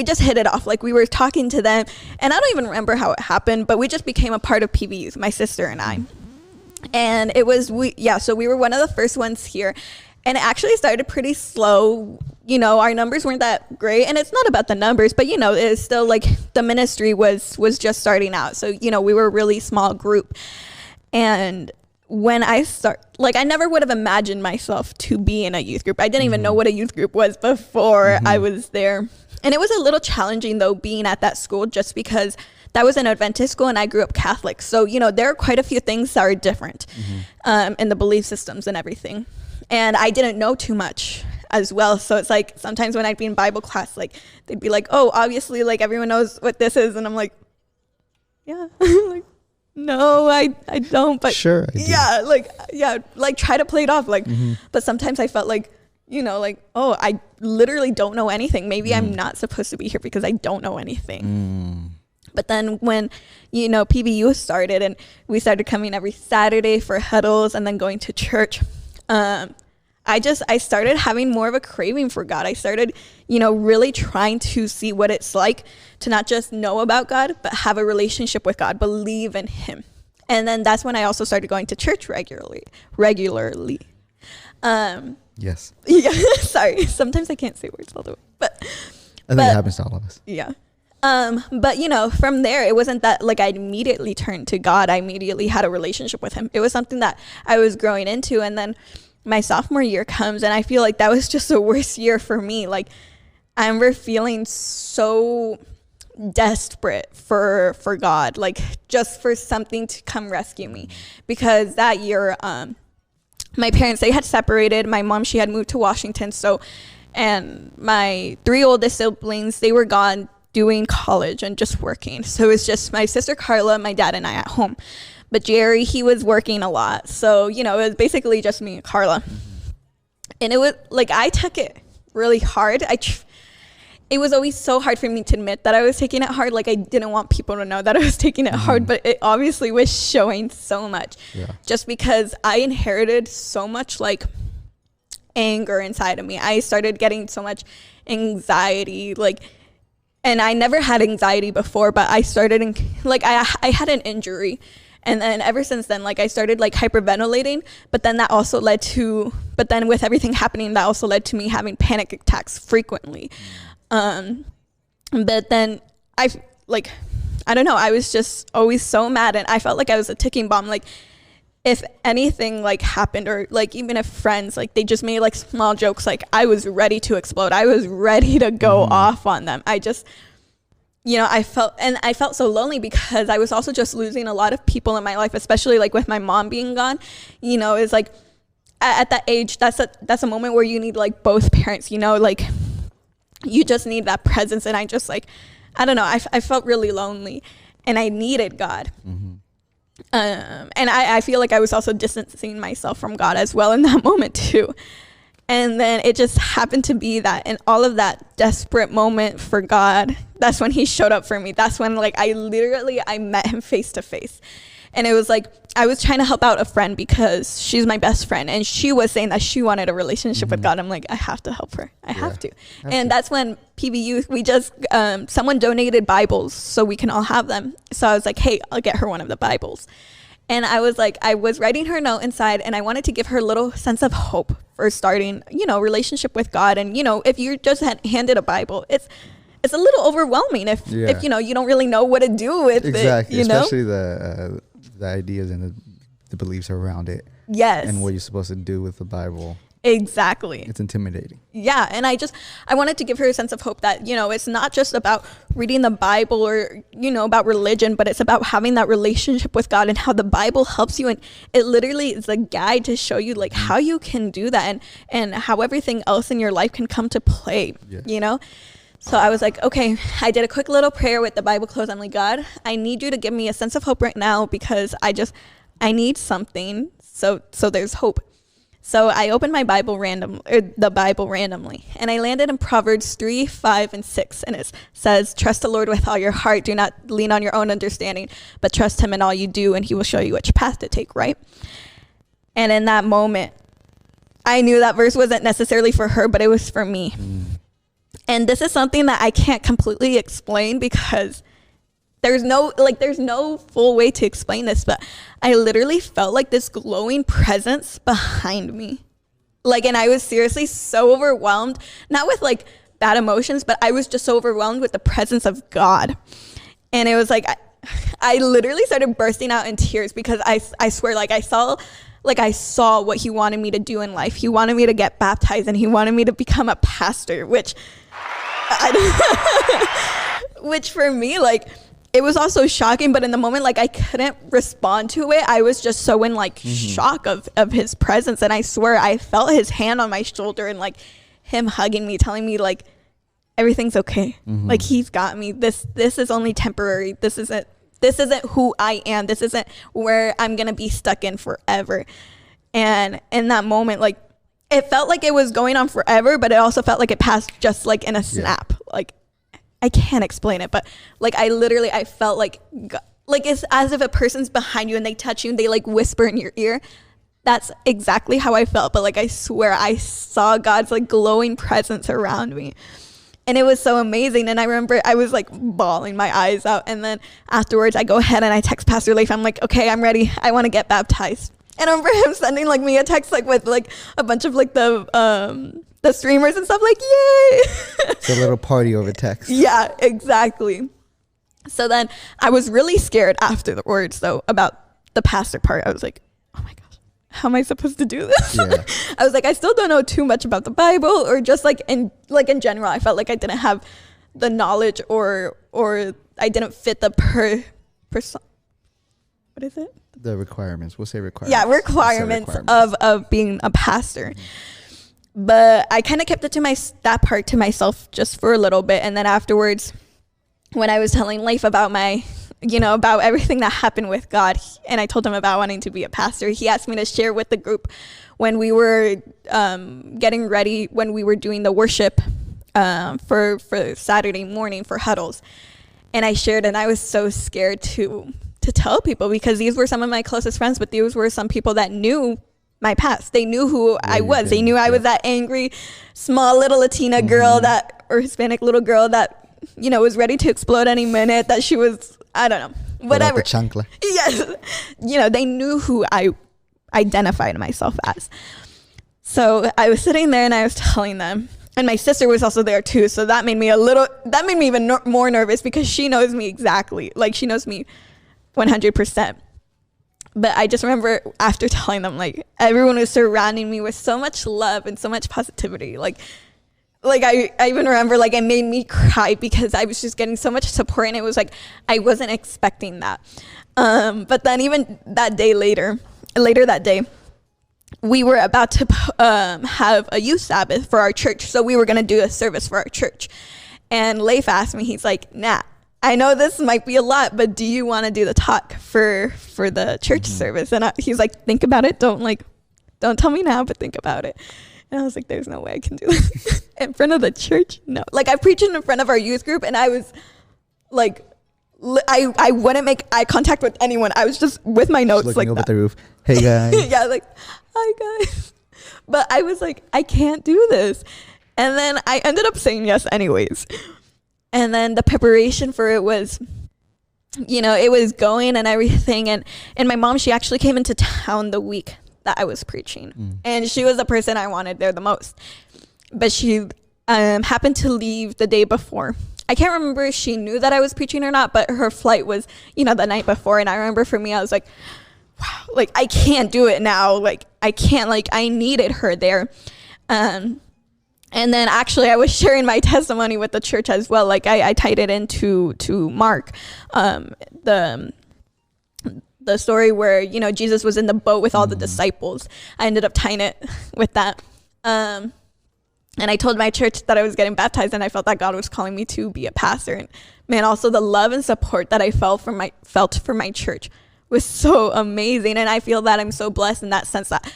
just hit it off. Like, we were talking to them, and I don't even remember how it happened, but we just became a part of PVYOUTH, my sister and I. And it was, so we were one of the first ones here. And it actually started pretty slow. You know, our numbers weren't that great. And it's not about the numbers, but, you know, it's still, like, the ministry was just starting out. So, you know, we were a really small group. And when I I never would have imagined myself to be in a youth group. I didn't even know what a youth group was before I was there. And it was a little challenging, though, being at that school, just because that was an Adventist school and I grew up Catholic. So, you know, there are quite a few things that are different in the belief systems and everything. And I didn't know too much as well. So it's like sometimes when I'd be in Bible class, like, they'd be like, oh, obviously, like, everyone knows what this is. And I'm like, yeah. Like, no, I don't. But sure, I do. Like try to play it off. Like, but sometimes I felt like, you know, like, oh, I literally don't know anything. Maybe I'm not supposed to be here because I don't know anything. But then when, you know, PVYOUTH started and we started coming every Saturday for huddles and then going to church, I started having more of a craving for God. I started, you know, really trying to see what it's like to not just know about God, but have a relationship with God, believe in him. And then that's when I also started going to church regularly. Yes. Yeah, sorry. Sometimes I can't say words all the way. But I think it happens to all of us. Yeah. But you know, from there, it wasn't that like I immediately turned to God. I immediately had a relationship with him. It was something that I was growing into. And then my sophomore year comes, and I feel like that was just the worst year for me. Like, I remember feeling so desperate for God, like just for something to come rescue me. Because that year, my parents, they had separated. My mom, she had moved to Washington. And my 3 oldest siblings, they were gone doing college and just working. So it was just my sister Carla, my dad, and I at home. But Jerry, he was working a lot. So, you know, it was basically just me and Carla. And it was like, I took it really hard. It was always so hard for me to admit that I was taking it hard. Like, I didn't want people to know that I was taking it hard, but it obviously was showing so much. Yeah. Just because I inherited so much like anger inside of me. I started getting so much anxiety, like, and I never had anxiety before, but I started I had an injury. And then ever since then, like, I started like hyperventilating, but then with everything happening, that also led to me having panic attacks frequently. But then I don't know, I was just always so mad, and I felt like I was a ticking bomb. Like, if anything like happened, or like even if friends, like, they just made like small jokes, like, I was ready to explode. I was ready to go off on them. I just, you know, I felt so lonely because I was also just losing a lot of people in my life, especially like with my mom being gone. You know, it's like at that age, that's a moment where you need like both parents, you know, like you just need that presence. And I just like, I don't know, I felt really lonely, and I needed God. And I feel like I was also distancing myself from God as well in that moment too. And then it just happened to be that in all of that desperate moment for God, that's when he showed up for me. That's when like I met him face to face. And it was like, I was trying to help out a friend because she's my best friend, and she was saying that she wanted a relationship with God. I'm like, I have to help her. I have to. And that's when PVYOUTH, we just, someone donated Bibles so we can all have them. So I was like, hey, I'll get her one of the Bibles. And I was like, I was writing her a note inside, and I wanted to give her a little sense of hope for starting, you know, relationship with God. And, you know, if you're just handed a Bible, it's a little overwhelming if you know, you don't really know what to do with it, you know? Especially the ideas and the beliefs around it. Yes. And what you're supposed to do with the Bible. Exactly. It's intimidating. Yeah. And I wanted to give her a sense of hope that, you know, it's not just about reading the Bible or, you know, about religion, but it's about having that relationship with God and how the Bible helps you. And it literally is a guide to show you like how you can do that and how everything else in your life can come to play, you know? So I was like, okay, I did a quick little prayer with the Bible closed. I'm like, God, I need you to give me a sense of hope right now because I need something. So there's hope. So I opened the Bible randomly, and I landed in Proverbs 3, 5, and 6. And it says, trust the Lord with all your heart. Do not lean on your own understanding, but trust him in all you do, and he will show you which path to take, right? And in that moment, I knew that verse wasn't necessarily for her, but it was for me. And this is something that I can't completely explain because there's no full way to explain this, but I literally felt like this glowing presence behind me. Like, and I was seriously so overwhelmed, not with like bad emotions, but I was just so overwhelmed with the presence of God. And it was like, I literally started bursting out in tears because I swear, like I saw what he wanted me to do in life. He wanted me to get baptized, and he wanted me to become a pastor, which for me, like, it was also shocking, but in the moment, like, I couldn't respond to it. I was just so in like shock of his presence. And I swear I felt his hand on my shoulder and like him hugging me, telling me like, everything's okay. Like, he's got me. This is only temporary. This isn't who I am. This isn't where I'm going to be stuck in forever. And in that moment, like, it felt like it was going on forever, but it also felt like it passed just like in a snap. Like, I can't explain it, but like I felt like it's as if a person's behind you and they touch you and they like whisper in your ear. That's exactly how I felt. But like I swear I saw God's like glowing presence around me. And it was so amazing. And I remember I was like bawling my eyes out. And then afterwards I go ahead and I text Pastor Leif. I'm like, okay, I'm ready. I want to get baptized. And I remember him sending like me a text like with like a bunch of like the streamers and stuff, like, yay. It's a little party over text. Yeah, exactly. So then I was really scared afterwards though about the pastor part. I was like, oh my gosh, how am I supposed to do this? Yeah. I was like, I still don't know too much about the Bible, or just like in general, I felt like I didn't have the knowledge or I didn't fit the what is it? The requirements. We'll say requirements. Yeah, requirements. Of being a pastor. Mm-hmm. But I kind of kept it to that part to myself just for a little bit. And then afterwards, when I was telling Leif about about everything that happened with God, and I told him about wanting to be a pastor, he asked me to share with the group when we were getting ready, when we were doing the worship for Saturday morning for huddles. And I shared, and I was so scared to tell people, because these were some of my closest friends, but these were some people that knew my past. They knew who I was. They knew I was that angry, small little Latina girl or Hispanic little girl that, was ready to explode any minute, that she was, I don't know, whatever. Chancla. Yes. They knew who I identified myself as. So I was sitting there and I was telling them, and my sister was also there too. So that made me even more nervous, because she knows me exactly. Like, she knows me 100%. But I just remember after telling them, like, everyone was surrounding me with so much love and so much positivity. Like I even remember, like, it made me cry, because I was just getting so much support, and it was like I wasn't expecting that. But then even that day later that day, we were about to have a youth Sabbath for our church. So we were going to do a service for our church. And Leif asked me, he's like, Nat, I know this might be a lot, but do you want to do the talk for the church service? And he's like, think about it. Don't tell me now, but think about it. And I was like, there's no way I can do this in front of the church. No, like, I preached in front of our youth group, and I was like, I wouldn't make eye contact with anyone. I was just with my notes, just looking up at the roof. Hey guys. Yeah, like, hi guys. But I was like, I can't do this. And then I ended up saying yes anyways. And then the preparation for it was, it was going and everything. And my mom, she actually came into town the week that I was preaching. And she was the person I wanted there the most. But she happened to leave the day before. I can't remember if she knew that I was preaching or not, but her flight was, the night before. And I remember for me, I was like, wow, like, I can't do it now. Like, I can't, like, I needed her there. And then actually I was sharing my testimony with the church as well. Like, I tied it into Mark, the story where, Jesus was in the boat with all the disciples. I ended up tying it with that. And I told my church that I was getting baptized, and I felt that God was calling me to be a pastor. And man, also the love and support that I felt for my church was so amazing. And I feel that I'm so blessed in that sense, that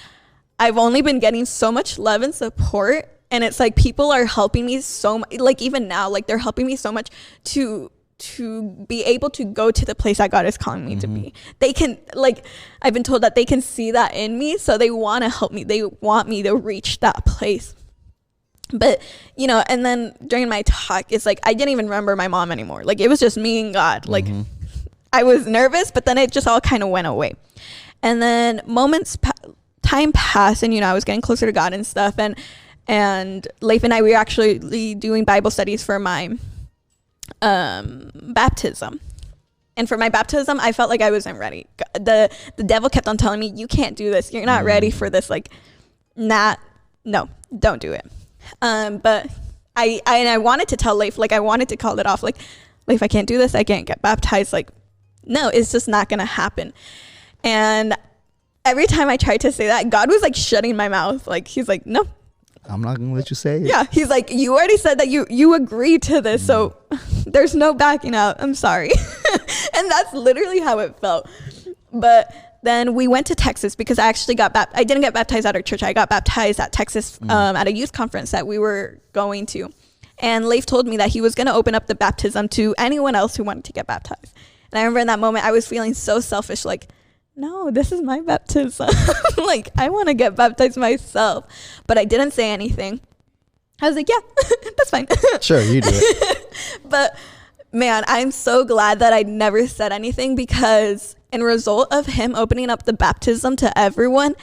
I've only been getting so much love and support. And it's like people are helping me so much, like even now, like they're helping me so much to be able to go to the place that God is calling me to be. They can, like, I've been told that they can see that in me, so they want to help me. They want me to reach that place. But, and then during my talk, it's like I didn't even remember my mom anymore. Like, it was just me and God. Like, I was nervous, but then it just all kind of went away. And then time passed, and, I was getting closer to God and stuff. And Leif and I, we were actually doing Bible studies for my baptism. And for my baptism, I felt like I wasn't ready. The devil kept on telling me, you can't do this. You're not ready for this. Like, no, don't do it. But I wanted to tell Leif, like, I wanted to call it off. Like, Leif, I can't do this. I can't get baptized. Like, no, it's just not going to happen. And every time I tried to say that, God was like shutting my mouth. Like, he's like, no. I'm not gonna let you say it. Yeah, he's like, you already said that you agreed to this, so there's no backing out. I'm sorry. And that's literally how it felt. But then we went to Texas, because I actually I didn't get baptized at our church. I got baptized at Texas at a youth conference that we were going to. And Leif told me that he was going to open up the baptism to anyone else who wanted to get baptized. And I remember in that moment, I was feeling so selfish, like, no, this is my baptism. Like, I want to get baptized myself. But I didn't say anything. I was like, yeah, that's fine. Sure, you do it. But man, I'm so glad that I never said anything, because in result of him opening up the baptism to everyone,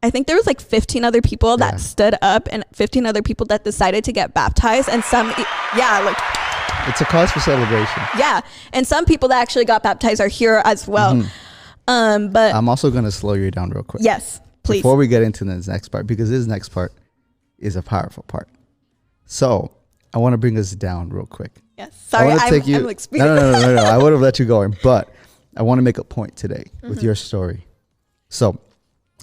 I think there was like 15 other people that stood up and 15 other people that decided to get baptized, and it's a cause for celebration. Yeah, and some people that actually got baptized are here as well. But I'm also going to slow you down real quick. Yes, please. Before we get into this next part, because this next part is a powerful part. So I want to bring us down real quick. Yes. Sorry, I'm like speaking. No. I would have let you go in, but I want to make a point today with your story. So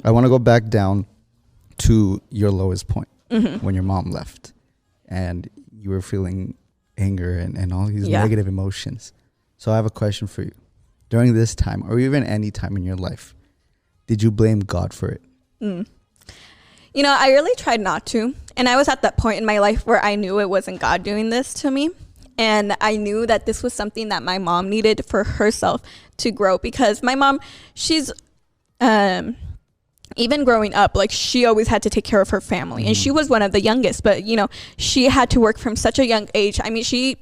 I want to go back down to your lowest point when your mom left and you were feeling anger and all these negative emotions. So I have a question for you. During this time, or even any time in your life, did you blame God for it? You know, I really tried not to. And I was at that point in my life where I knew it wasn't God doing this to me. And I knew that this was something that my mom needed for herself to grow, because my mom, she's, even growing up, like, she always had to take care of her family. And she was one of the youngest, but, you know, she had to work from such a young age. I mean, she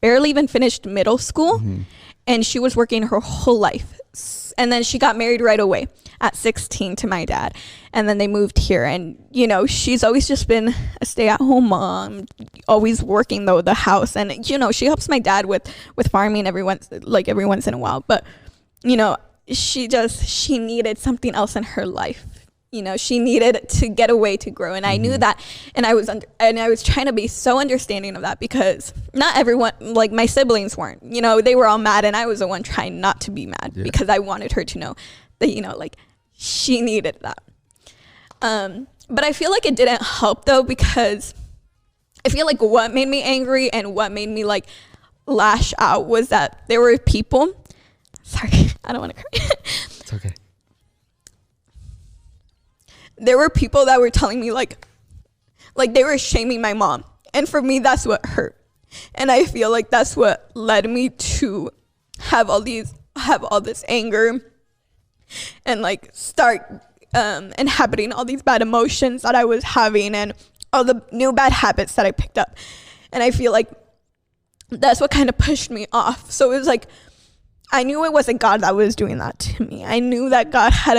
barely even finished middle school, and she was working her whole life. And then she got married right away at 16 to my dad. And then they moved here. And, you know, she's always just been a stay-at-home mom, always working, though, the house. And, you know, she helps my dad with farming every once in a while. But, you know, she needed something else in her life. You know, she needed to get away to grow. And I knew that. And I was trying to be so understanding of that, because not everyone, like my siblings weren't, you know, they were all mad. And I was the one trying not to be mad, because I wanted her to know that, you know, like, she needed that. But I feel like it didn't help, though, because I feel like what made me angry and what made me like lash out was that there were people, sorry, I don't want to cry. It's okay. There were people that were telling me like they were shaming my mom. And for me, that's what hurt. And I feel like that's what led me to have all this anger and like start inhabiting all these bad emotions that I was having and all the new bad habits that I picked up. And I feel like that's what kind of pushed me off. So it was like, I knew it wasn't God that was doing that to me. I knew that God had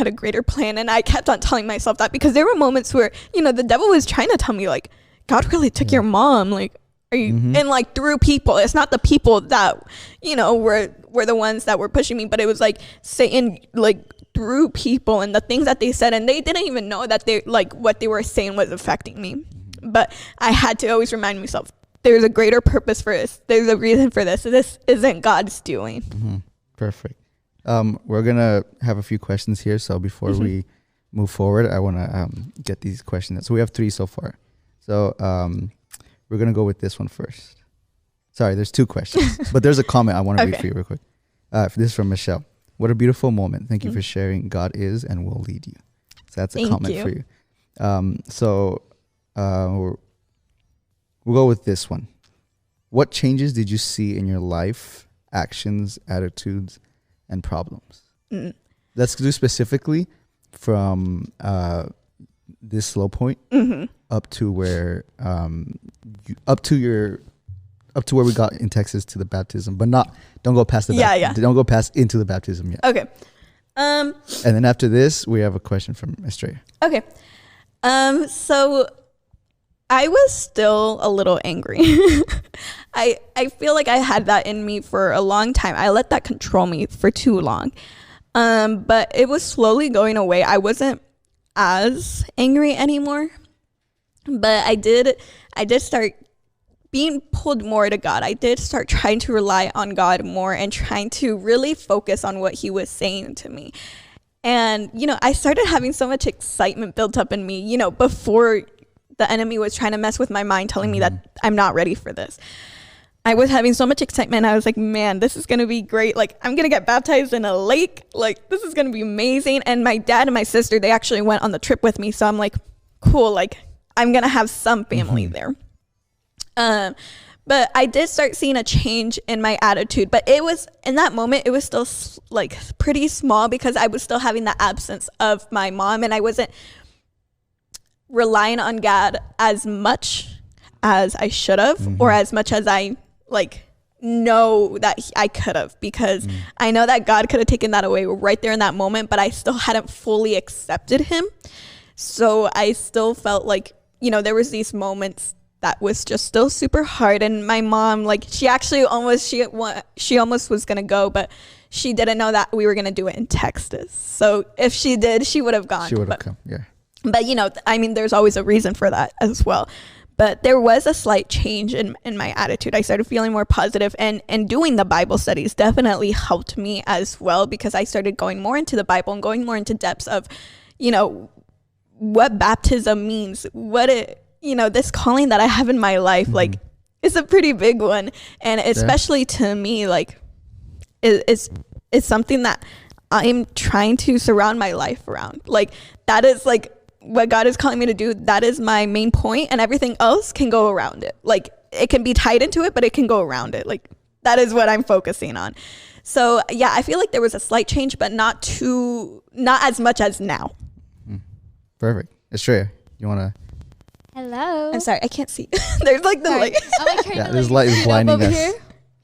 a greater plan, and I kept on telling myself that, because there were moments where, you know, the devil was trying to tell me like, God really took your mom. Like, are you? And like through people, it's not the people that, you know, were the ones that were pushing me, but it was like Satan, like through people and the things that they said, and they didn't even know that they like what they were saying was affecting me. But I had to always remind myself, there's a greater purpose for this. There's a reason for this. This isn't God's doing. Perfect. We're going to have a few questions here. So before we move forward, I want to get these questions. So we have 3 so far. So we're going to go with this one first. Sorry, there's 2 questions. But there's a comment I want to read for you real quick. This is from Michelle. What a beautiful moment. Thank you for sharing. God is and will lead you. So that's a comment for you. We'll go with this one. What changes did you see in your life, actions, attitudes, and problems? Let's do specifically from this low point up to where up to where we got in Texas to the baptism, but don't go past the don't go past into the baptism yet. Okay. And then after this, we have a question from Estrella. Okay. So I was still a little angry. I feel like I had that in me for a long time. I let that control me for too long. But it was slowly going away. I wasn't as angry anymore. But I did start being pulled more to God. I did start trying to rely on God more and trying to really focus on what he was saying to me. And, you know, I started having so much excitement built up in me, you know, before the enemy was trying to mess with my mind, telling me that I'm not ready for this. I was having so much excitement. I was like, man, this is going to be great. Like, I'm going to get baptized in a lake. Like, this is going to be amazing. And my dad and my sister, they actually went on the trip with me. So I'm like, cool. Like, I'm going to have some family there. But I did start seeing a change in my attitude. But it was, in that moment, it was still like pretty small because I was still having the absence of my mom. And I wasn't relying on God as much as I should have, or as much as I like know that I could have, because I know that God could have taken that away right there in that moment, but I still hadn't fully accepted him. So I still felt like, you know, there was these moments that was just still super hard. And my mom, like, she almost was gonna go, but she didn't know that we were gonna do it in Texas. So if she did, she would have gone. She would have come, yeah. But you know, I mean, there's always a reason for that as well. But there was a slight change in my attitude. I started feeling more positive, and doing the Bible studies definitely helped me as well, because I started going more into the Bible and going more into depths of, you know, what baptism means, you know, this calling that I have in my life, like, it's a pretty big one. And especially to me, like, it's something that I'm trying to surround my life around. Like, that is like what God is calling me to do. That is my main point, and everything else can go around it. Like, it can be tied into it, but it can go around it. Like, that is what I'm focusing on. So yeah, I feel like there was a slight change, but not as much as now. Perfect. Estrella, you want to? Hello. I'm sorry, I can't see. There's like the light. This light is blinding us. Here,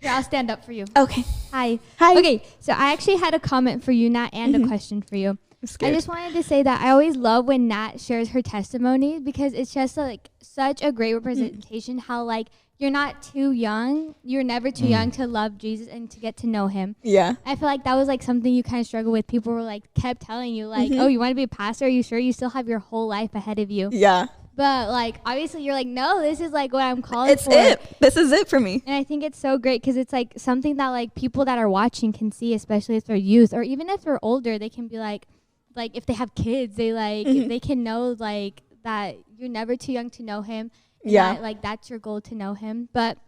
I'll stand up for you. Okay. Hi. Hi. Okay, so I actually had a comment for you, Nat, and a question for you. I just wanted to say that I always love when Nat shares her testimony, because it's just like such a great representation how like you're not too young. You're never too young to love Jesus and to get to know him. Yeah. I feel like that was like something you kind of struggle with. People were like kept telling you like, oh, you want to be a pastor? Are you sure? You still have your whole life ahead of you. Yeah. But like obviously you're like, no, this is like what I'm calling for. This is it for me. And I think it's so great because it's like something that like people that are watching can see, especially if they're youth or even if they're older, they can be like if they have kids, they like they can know like that you're never too young to know him. Yeah. That, like that's your goal, to know him. But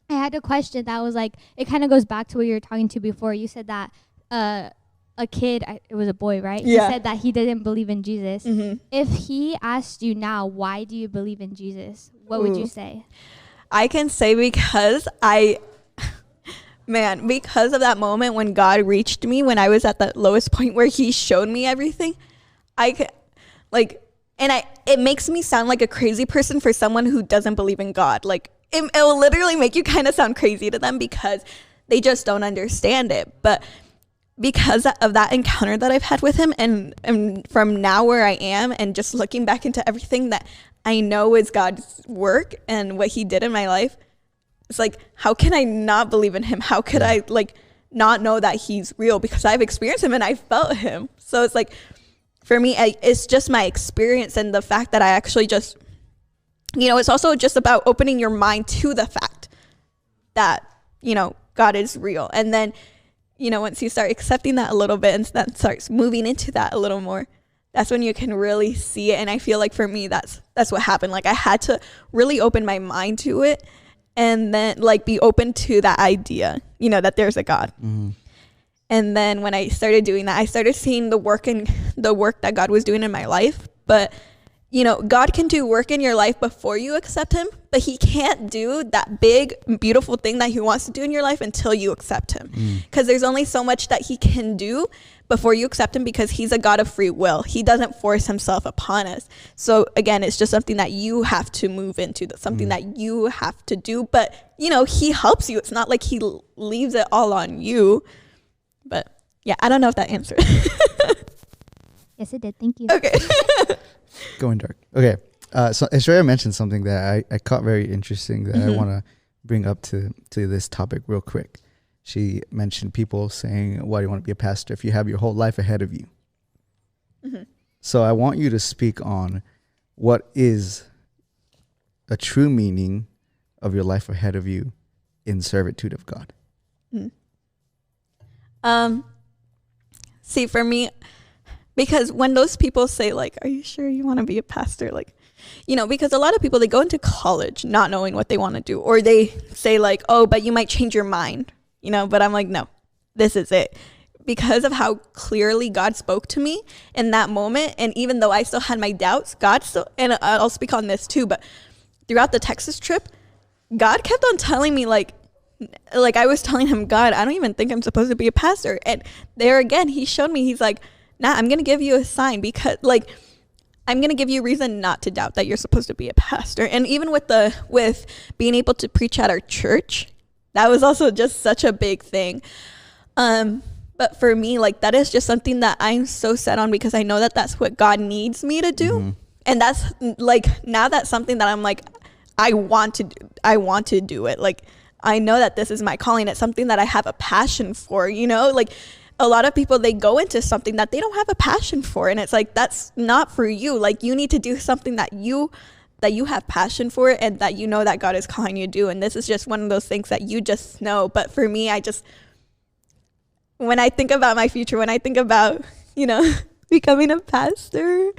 I had a question that was like, it kind of goes back to what you were talking to before. You said that a kid, it was a boy, right? Yeah. He said that he didn't believe in Jesus. If he asked you now, why do you believe in Jesus? What would you say? I can say because because of that moment when God reached me, when I was at the lowest point where he showed me everything, it makes me sound like a crazy person for someone who doesn't believe in God. Like it will literally make you kind of sound crazy to them because they just don't understand it. But because of that encounter that I've had with him and from now where I am and just looking back into everything that I know is God's work and what he did in my life, it's like, how can I not believe in him? How could I not know that he's real? Because I've experienced him and I felt him. So it's like, for me, it's just my experience and the fact that I actually just, it's also just about opening your mind to the fact that, God is real. And then, once you start accepting that a little bit and then starts moving into that a little more, that's when you can really see it. And I feel like for me, that's what happened. Like I had to really open my mind to it and then be open to that idea, that there's a God. And then when I started doing that, I started seeing the work that God was doing in my life. But, God can do work in your life before you accept him, but he can't do that big, beautiful thing that he wants to do in your life until you accept him. Because there's only so much that he can do before you accept him, because he's a God of free will. He doesn't force himself upon us. So again, it's just something that you have to move into, that's something that you have to do. But, he helps you. It's not like he leaves it all on you. But yeah, I don't know if that answered. Yes, it did. Thank you. Okay. Going dark. Okay. So Estrella mentioned something that I caught very interesting that I want to bring up to this topic real quick. She mentioned people saying, why do you want to be a pastor if you have your whole life ahead of you? So I want you to speak on what is a true meaning of your life ahead of you in servitude of God. See, for me, because when those people say are you sure you want to be a pastor? Because a lot of people, they go into college not knowing what they want to do, or they say oh, but you might change your mind, but I'm like, no, this is it. because of how clearly God spoke to me in that moment, and even though I still had my doubts, God still, and I'll speak on this too, but throughout the Texas trip, God kept on telling me, like I was telling him, God, I don't even think I'm supposed to be a pastor. And there again, he showed me, he's like, nah, I'm going to give you a sign, because like, I'm going to give you a reason not to doubt that you're supposed to be a pastor. And even with being able to preach at our church, that was also just such a big thing. But for me, like, that is just something that I'm so set on, because I know that that's what God needs me to do. Mm-hmm. And that's like, now that's something that I'm like, I want to do it. Like, I know that this is my calling. It's something that I have a passion for, you know, like a lot of people, they go into something that they don't have a passion for. And it's like, that's not for you. Like, you need to do something that you have passion for, and that you know that God is calling you to do. And this is just one of those things that you just know. But for me, when I think about my future, when I think about, you know, becoming a pastor,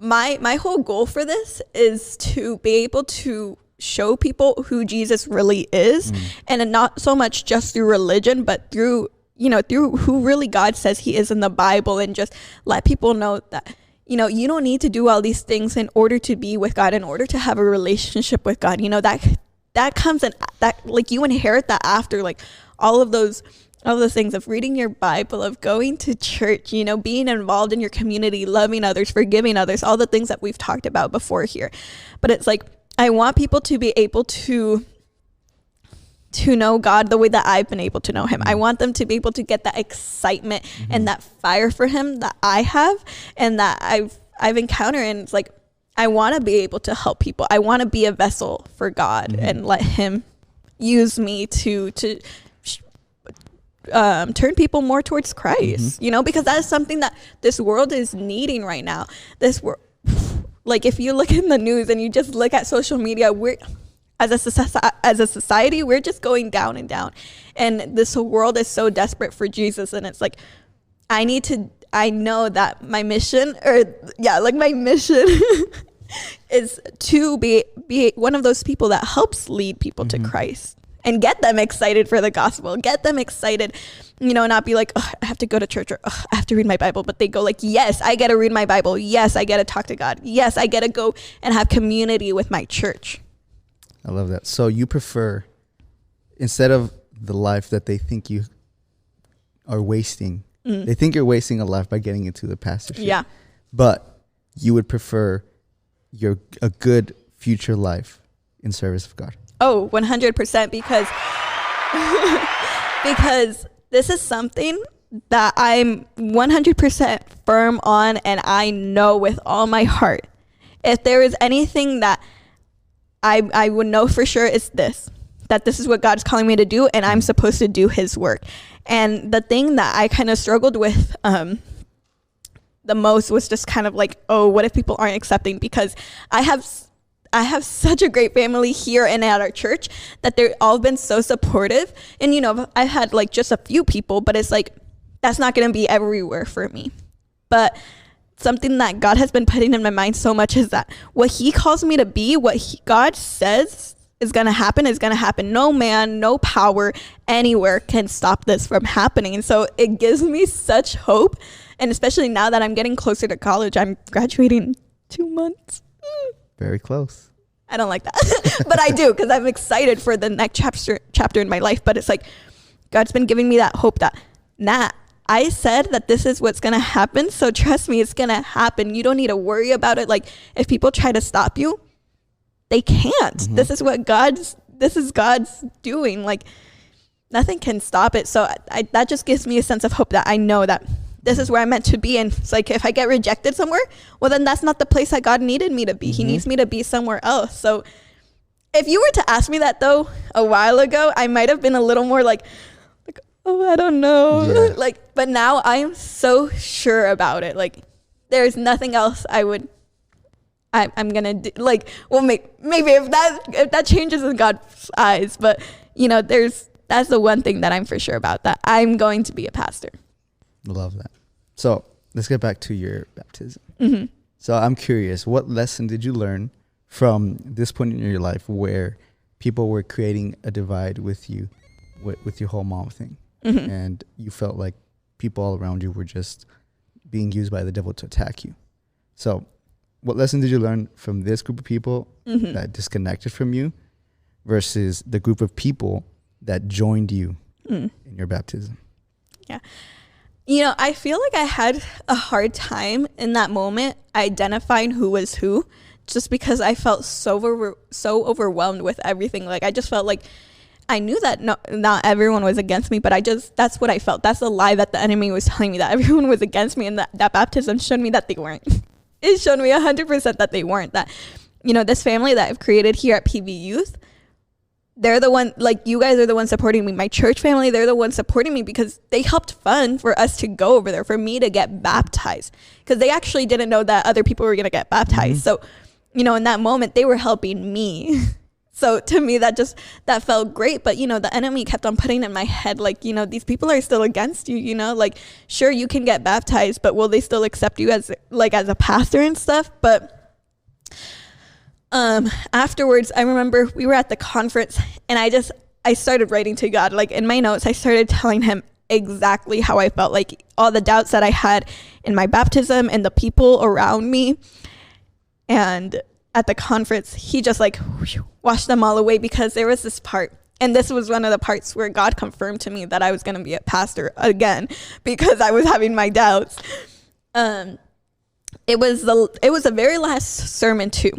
my whole goal for this is to be able to show people who Jesus really is, and not so much just through religion, but through who really God says he is in the Bible, and just let people know that, you know, you don't need to do all these things in order to be with God, in order to have a relationship with God. You know, that comes in, that like you inherit that after, like all of those things of reading your Bible, of going to church, you know, being involved in your community, loving others, forgiving others, all the things that we've talked about before here. But it's like, I want people to be able to know God the way that I've been able to know him. I want them to be able to get that excitement and that fire for him that I have, and that I've encountered. And it's like, I want to be able to help people. I want to be a vessel for God, and let him use me to turn people more towards Christ, you know, because that is something that this world is needing right now. This world, like, if you look in the news and you just look at social media, we're, as a society, we're just going down and down. And this world is so desperate for Jesus. And it's like, I know that my mission, my mission is to be one of those people that helps lead people to Christ. And get them excited for the gospel. Get them excited, you know, not be like, I have to go to church, or I have to read my Bible. But they go like, yes, I get to read my Bible. Yes, I get to talk to God. Yes, I get to go and have community with my church. I love that. So you prefer, instead of the life that they think you are wasting, they think you're wasting a life by getting into the pastorship. Yeah. But you would prefer a good future life in service of God. Oh, 100%, because this is something that I'm 100% firm on, and I know with all my heart, if there is anything that I would know for sure, it's that this is what God's calling me to do, and I'm supposed to do his work. And the thing that I kind of struggled with the most was just kind of like, oh, what if people aren't accepting? Because I have such a great family here and at our church that they've all been so supportive. And, you know, I've had like just a few people, but it's like, that's not going to be everywhere for me. But something that God has been putting in my mind so much is that what he calls me to be, God says is going to happen, is going to happen. No man, no power anywhere can stop this from happening. And so it gives me such hope. And especially now that I'm getting closer to college, I'm graduating in 2 months. Very close. I don't like that, but I do, because I'm excited for the next chapter in my life. But it's like, God's been giving me that hope that, I said that this is what's going to happen. So trust me, it's going to happen. You don't need to worry about it. Like, if people try to stop you, they can't. This is God's doing. Like, nothing can stop it. So that just gives me a sense of hope that I know that this is where I'm meant to be. And it's like, if I get rejected somewhere, well, then that's not the place that God needed me to be. He needs me to be somewhere else. So if you were to ask me that, though, a while ago, I might have been a little more like, oh, I don't know. Yeah. But now I am so sure about it. Like, there's nothing else I'm going to do. Like, well, maybe if that changes in God's eyes, but, you know, that's the one thing that I'm for sure about, that I'm going to be a pastor. Love that. So let's get back to your baptism. So I'm curious, what lesson did you learn from this point in your life where people were creating a divide with you with your whole mom thing, Mhm. and you felt like people all around you were just being used by the devil to attack you. So, what lesson did you learn from this group of people Mhm. that disconnected from you versus the group of people that joined you Mm. in your baptism? You know, I feel like I had a hard time in that moment identifying who was who, just because I felt so overwhelmed with everything. Like, I just felt like I knew that not everyone was against me, but that's what I felt. That's the lie that the enemy was telling me, that everyone was against me, and that baptism showed me that they weren't. It showed me 100% that they weren't. That, you know, this family that I've created here at PV Youth, they're the one, like, you guys are the ones supporting me. My church family, they're the ones supporting me because they helped fund for us to go over there, for me to get baptized, because they actually didn't know that other people were going to get baptized. So, you know, in that moment, they were helping me. So to me, that felt great. But, you know, the enemy kept on putting in my head, like, you know, these people are still against you, you know, like, sure, you can get baptized, but will they still accept you as a pastor and stuff? But afterwards, I remember we were at the conference, and I started writing to God. Like, in my notes, I started telling him exactly how I felt, like all the doubts that I had in my baptism and the people around me. And at the conference, he just like washed them all away, because there was this part, and this was one of the parts where God confirmed to me that I was going to be a pastor again, because I was having my doubts. It was the very last sermon too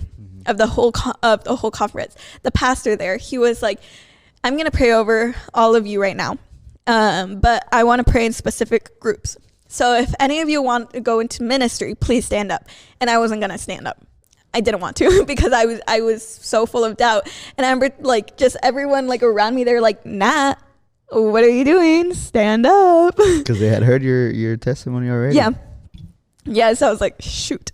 of the whole conference. The pastor there, he was like, I'm going to pray over all of you right now, but I want to pray in specific groups. So if any of you want to go into ministry, please stand up. And I wasn't going to stand up. I didn't want to because I was so full of doubt. And I remember like just everyone like around me, they're like, Nat, what are you doing? Stand up. Because they had heard your testimony already. Yeah. Yeah, so I was like, shoot.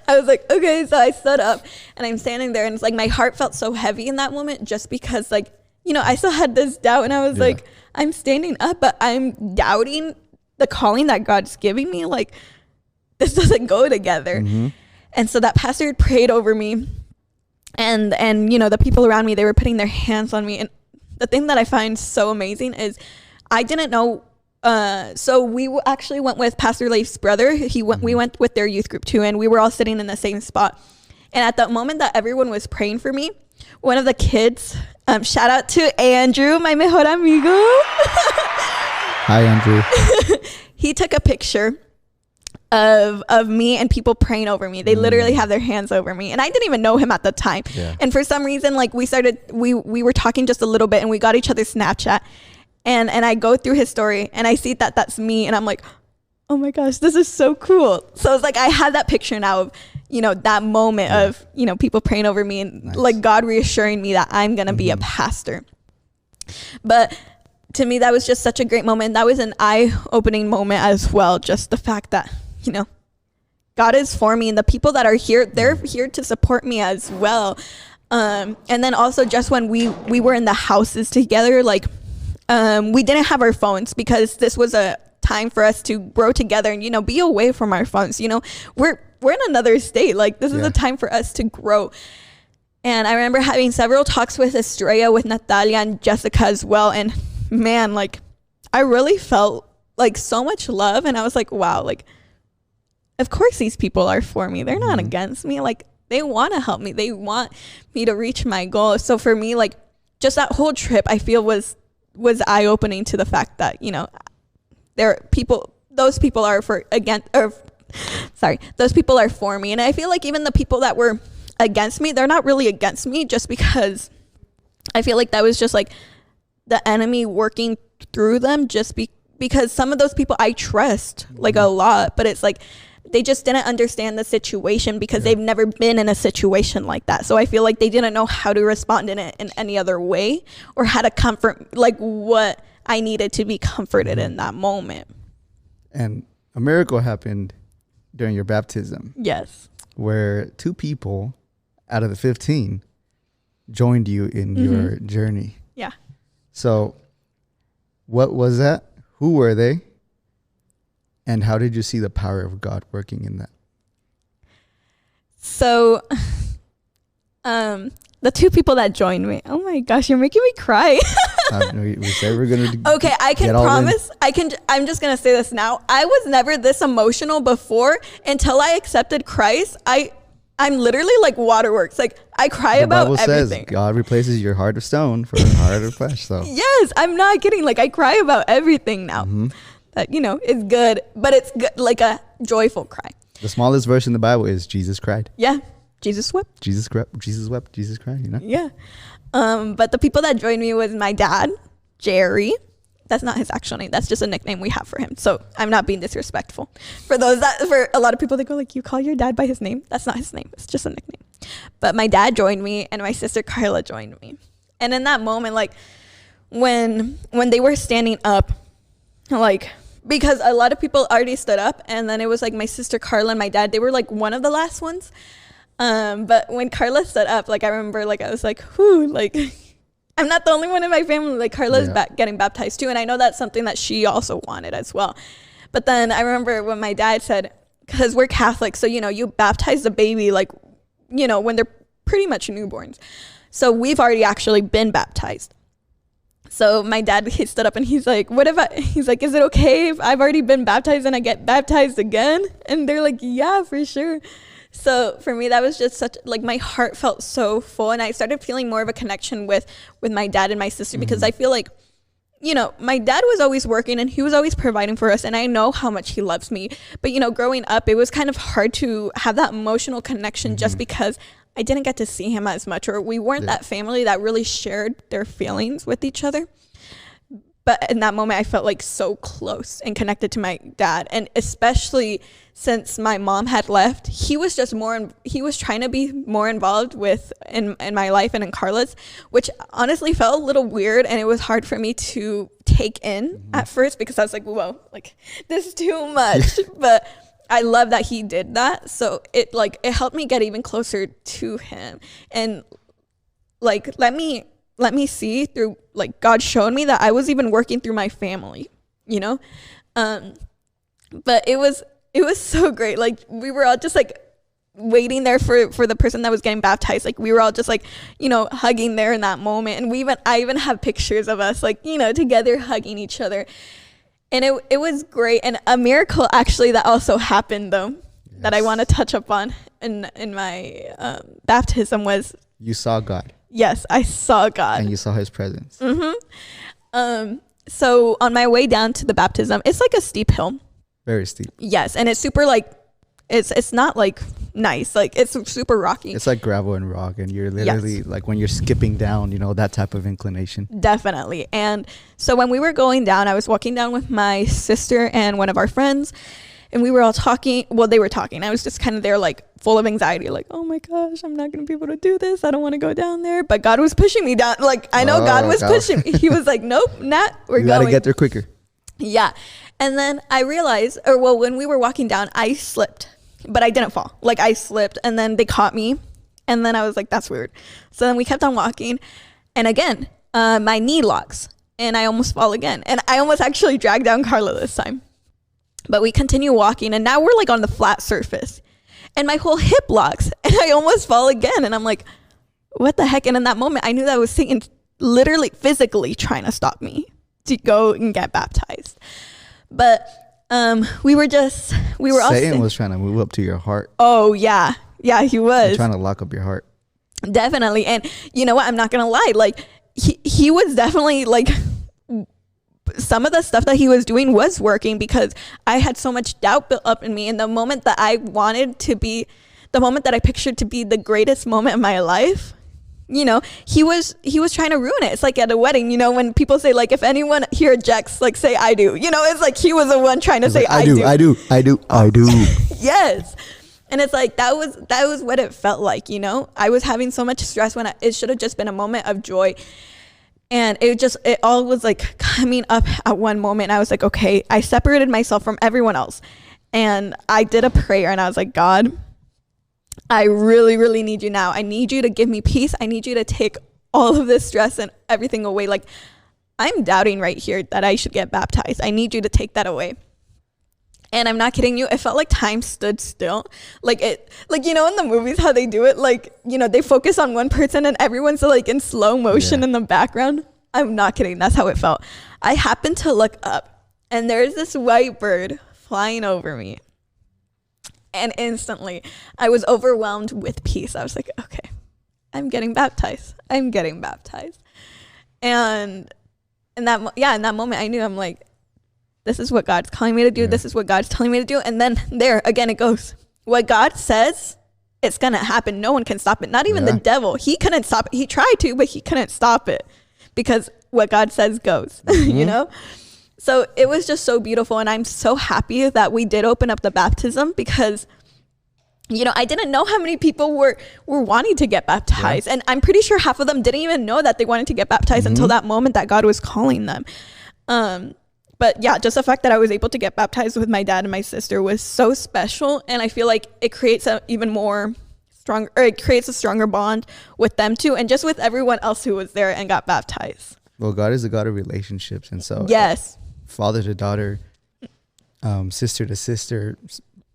I was like, okay, so I stood up and I'm standing there, and it's like my heart felt so heavy in that moment, just because like, you know, I still had this doubt, and I was like, I'm standing up, but I'm doubting the calling that God's giving me. Like, this doesn't go together. Mm-hmm. And so that pastor had prayed over me, and you know, the people around me, they were putting their hands on me. And the thing that I find so amazing is I didn't know. So we actually went with Pastor Leif's brother. We went with their youth group too, and we were all sitting in the same spot. And at that moment that everyone was praying for me, one of the kids, shout out to Andrew, my mejor amigo. Hi, Andrew. He took a picture of me and people praying over me. They literally have their hands over me, and I didn't even know him at the time. Yeah. And for some reason, like we were talking just a little bit, and we got each other's Snapchat. And I go through his story, and I see that that's me, and I'm like, oh my gosh, this is so cool. So it's like I had that picture now of, you know, that moment of, you know, people praying over me, and like God reassuring me that I'm gonna be a pastor. But to me, that was just such a great moment. That was an eye-opening moment as well. Just the fact that, you know, God is for me, and the people that are here, they're here to support me as well. And then also just when we were in the houses together, like, we didn't have our phones, because this was a time for us to grow together and, you know, be away from our phones. You know, we're in another state. Like, this is a time for us to grow. And I remember having several talks with Estrella, with Natalie, and Jessica as well. And man, like, I really felt like so much love. And I was like, wow, like, of course these people are for me. They're not against me. Like, they want to help me. They want me to reach my goal. So for me, like, just that whole trip, I feel was eye-opening to the fact that, you know, those people are those people are for me. And I feel like even the people that were against me, they're not really against me, just because I feel like that was just like the enemy working through them, just because some of those people I trust like a lot, but it's like they just didn't understand the situation, because they've never been in a situation like that. So I feel like they didn't know how to respond in it in any other way, or how to comfort, like what I needed to be comforted in that moment. And a miracle happened during your baptism. Yes. Where 2 people out of the 15 joined you in your journey. Yeah. So what was that? Who were they? And how did you see the power of God working in that? So, the 2 people that joined me, oh my gosh, you're making me cry. We said we're gonna. Okay, I can promise. I'm just gonna say this now. I was never this emotional before until I accepted Christ. I'm literally like waterworks. Like I cry about everything. The Bible says God replaces your heart of stone for a heart of flesh. So yes, I'm not kidding. Like I cry about everything now. That is good, but it's good, like a joyful cry. The smallest verse in the Bible is Jesus cried. Yeah, Jesus wept. Jesus wept. Jesus cried. Yeah. But the people that joined me was my dad, Jerry. That's not his actual name. That's just a nickname we have for him. So I'm not being disrespectful. For a lot of people, they go like, you call your dad by his name? That's not his name. It's just a nickname. But my dad joined me and my sister Carla joined me. And in that moment, like when they were standing up, like, because a lot of people already stood up, and then it was like my sister Carla and my dad, they were like one of the last ones. But when Carla stood up, like I remember, like I was like, whew, like I'm not the only one in my family. Like Carla's getting baptized too, and I know that's something that she also wanted as well. But then I remember when my dad said, because we're Catholic, so you baptize the baby like when they're pretty much newborns. So we've already actually been baptized. So my dad, he stood up and he's like, he's like, is it okay if I've already been baptized and I get baptized again? And they're like, yeah, for sure. So for me, that was just such, like, my heart felt so full, and I started feeling more of a connection with my dad and my sister, because I feel like, my dad was always working and he was always providing for us, and I know how much he loves me. But, growing up, it was kind of hard to have that emotional connection just because I didn't get to see him as much, or we weren't that family that really shared their feelings with each other. But in that moment, I felt like so close and connected to my dad. And especially since my mom had left, he was just he was trying to be more involved in my life and in Carla's, which honestly felt a little weird. And it was hard for me to take in at first, because I was like, whoa, like this is too much. But I love that he did that. So it helped me get even closer to him. And like, let me see through, like, God showed me that I was even working through my family, but it was so great. Like, we were all just like waiting there for the person that was getting baptized. Like, we were all just like, hugging there in that moment. And I even have pictures of us like, together hugging each other. And it was great. And a miracle actually that also happened though, that I want to touch up on in my baptism was, you saw God. Yes, I saw God. And you saw his presence. So on my way down to the baptism, it's like a steep hill. Very steep. Yes, and it's super like, it's not like nice. Like, it's super rocky. It's like gravel and rock, and you're literally like when you're skipping down, that type of inclination. Definitely. And so when we were going down, I was walking down with my sister and one of our friends, and we were all talking. Well, they were talking. I was just kind of there, like, full of anxiety, like, oh my gosh, I'm not going to be able to do this. I don't want to go down there. But God was pushing me down. Like, I know God was pushing me. He was like, nope, Nat, we're going. You got to get there quicker. Yeah. And then I realized, when we were walking down, I slipped, but I didn't fall. Like, I slipped, and then they caught me. And then I was like, that's weird. So then we kept on walking. And again, my knee locks, and I almost fall again. And I almost actually dragged down Carla this time. But we continue walking, and now we're like on the flat surface, and my whole hip locks, and I almost fall again. And I'm like, what the heck? And in that moment, I knew that was Satan literally physically trying to stop me to go and get baptized. But we were all Satan was trying to move up to your heart. Oh yeah, he was trying to lock up your heart. Definitely. And you know what? I'm not gonna lie. Like, he was definitely like, some of the stuff that he was doing was working, because I had so much doubt built up in me. And the moment that I pictured to be the greatest moment of my life, he was trying to ruin it. It's like at a wedding, when people say, like, if anyone here ejects, like, say I do, it's like he was the one trying to say, like, I do. Yes. And it's like, that was what it felt like. I was having so much stress when it should have just been a moment of joy. And it all was like coming up at one moment. I was like, okay, I separated myself from everyone else. And I did a prayer, and I was like, God, I really, really need you now. I need you to give me peace. I need you to take all of this stress and everything away. Like, I'm doubting right here that I should get baptized. I need you to take that away. And I'm not kidding you. It felt like time stood still. Like, in the movies, how they do it, like, they focus on one person and everyone's like in slow motion in the background. I'm not kidding. That's how it felt. I happened to look up, and there's this white bird flying over me. And instantly, I was overwhelmed with peace. I was like, okay, I'm getting baptized. I'm getting baptized. And in that moment, I knew, I'm like, this is what God's calling me to do. Yeah. This is what God's telling me to do. And then there, again, it goes. What God says, it's going to happen. No one can stop it. Not even the devil. He couldn't stop it. He tried to, but he couldn't stop it. Because what God says goes, you know? So it was just so beautiful. And I'm so happy that we did open up the baptism because, you know, I didn't know how many people were wanting to get baptized. And I'm pretty sure half of them didn't even know that they wanted to get baptized until that moment that God was calling them. But yeah, just the fact that I was able to get baptized with my dad and my sister was so special. And I feel like it creates a stronger bond with them too. And just with everyone else who was there and got baptized. Well, God is a God of relationships. And so yes, father to daughter, sister to sister,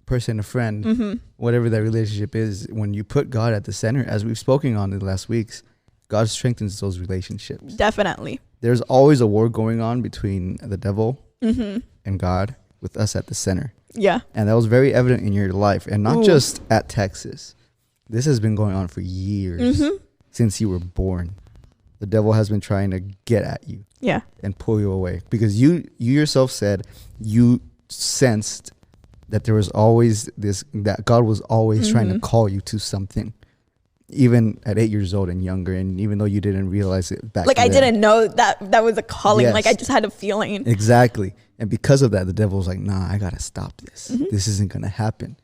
person to friend, whatever that relationship is, when you put God at the center, as we've spoken on in the last weeks, God strengthens those relationships. Definitely. There's always a war going on between the devil and God, with us at the center. Yeah. And that was very evident in your life, and not just at Texas. This has been going on for years, since you were born. The devil has been trying to get at you, and pull you away, because you yourself said you sensed that there was always that God was always trying to call you to something, even at 8 years old and younger, and even though you didn't realize it back then. I didn't know that was a calling. Yes. Like I just had a feeling. Exactly. And because of that, the devil was like, nah, I gotta stop this. This isn't gonna happen.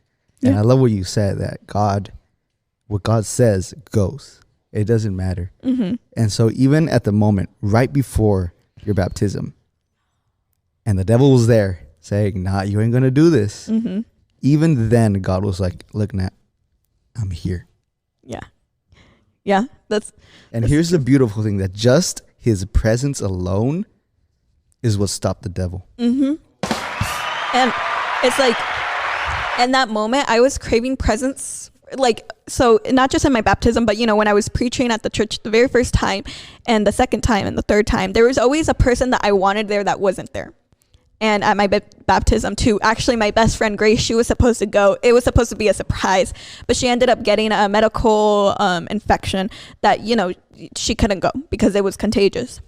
And I love what you said, that what God says goes. It doesn't matter. And so even at the moment, right before your baptism, and the devil was there saying, nah, you ain't going to do this. Even then, God was like, look, Nat, I'm here. Yeah. Yeah. And here's the beautiful thing, that just his presence alone is what stopped the devil. And it's like, in that moment, I was craving presence. Like, so not just in my baptism, but, you know, when I was preaching at the church the very first time and the second time and the third time, there was always a person that I wanted there that wasn't there. And at my baptism too, actually my best friend Grace, she was supposed to go. It was supposed to be a surprise, but she ended up getting a medical infection that, you know, she couldn't go because it was contagious.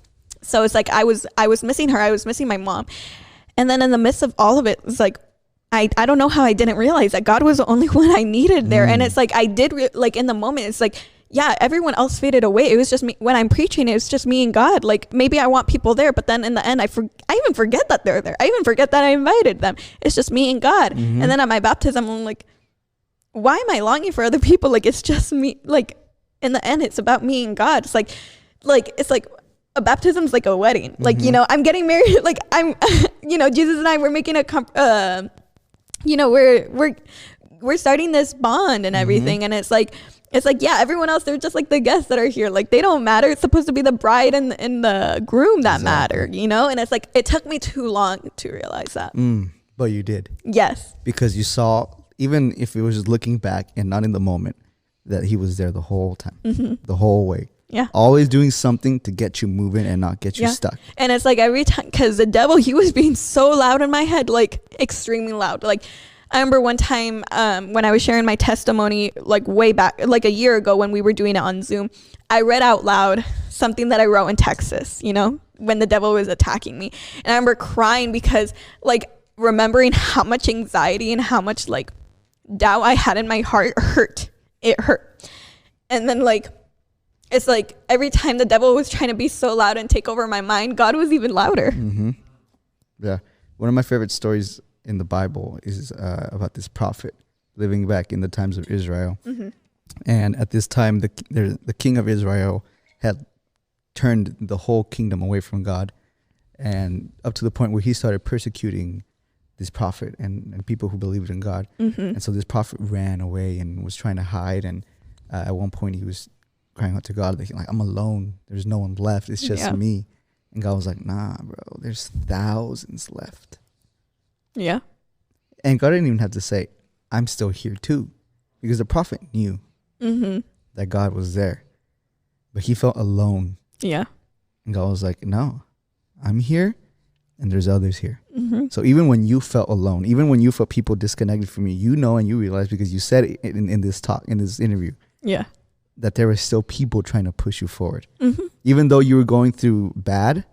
So it's like I was missing her. I was missing my mom. And then in the midst of all of it, it's like, I don't know how I didn't realize that God was the only one I needed there. And it's like, I did like in the moment, it's like, yeah, everyone else faded away. It was just me. When I'm preaching, it was just me and God. Like, maybe I want people there, but then in the end, I even forget that they're there. I even forget that I invited them. It's just me and God. And then at my baptism, I'm like, why am I longing for other people? Like, it's just me. Like, in the end, it's about me and God. It's like a baptism's like a wedding. Like, you know, I'm getting married. Like, I'm, you know, Jesus and I, we're making you know, we're starting this bond and everything. And it's like, yeah, everyone else, they're just like the guests that are here. Like, they don't matter. It's supposed to be the bride and the groom that matter, you know? And it's like, it took me too long to realize that. But you did. Yes. Because you saw, even if it was just looking back and not in the moment, that he was there the whole time, the whole way. Yeah. Always doing something to get you moving and not get you stuck. And it's like every time, because the devil, he was being so loud in my head, like extremely loud. Like, I remember one time when I was sharing my testimony, like way back, like a year ago when we were doing it on Zoom, I read out loud something that I wrote in Texas, you know, when the devil was attacking me. And I remember crying because, like, remembering how much anxiety and how much, like, doubt I had in my heart hurt. It hurt. And then, like, it's like every time the devil was trying to be so loud and take over my mind, God was even louder. Yeah. One of my favorite stories in the Bible is about this prophet living back in the times of Israel. And at this time, the king of Israel had turned the whole kingdom away from God, and up to the point where he started persecuting this prophet and people who believed in God. And so this prophet ran away and was trying to hide. And at one point he was crying out to God, like, I'm alone. There's no one left. It's just me. And God was like, nah, bro, there's thousands left. Yeah. And God didn't even have to say, I'm still here too. Because the prophet knew that God was there. But he felt alone. Yeah. And God was like, no, I'm here and there's others here. So even when you felt alone, even when you felt people disconnected from you, you know, and you realize, because you said it in this talk, in this interview, that there were still people trying to push you forward. Even though you were going through bad,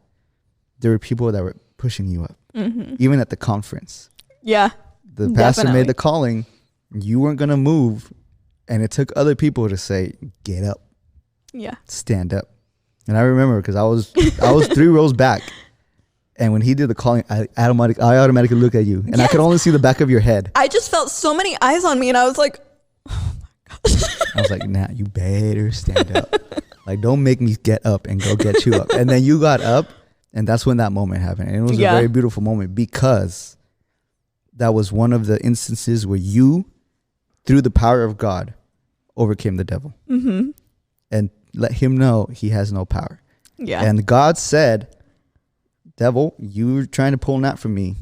there were people that were pushing you up. Even at the conference. Yeah. The pastor made the calling. You weren't going to move. And it took other people to say, get up. Yeah. Stand up. And I remember, because I was 3 rows back. And when he did the calling, I automatically looked at you. And I could only see the back of your head. I just felt so many eyes on me. And I was like, oh my gosh. I was like, nah, you better stand up. Like, don't make me get up and go get you up. And then you got up. And that's when that moment happened. And it was a very beautiful moment, because that was one of the instances where you, through the power of God, overcame the devil. And let him know he has no power. Yeah. And God said, devil, you're trying to pull Nat from me.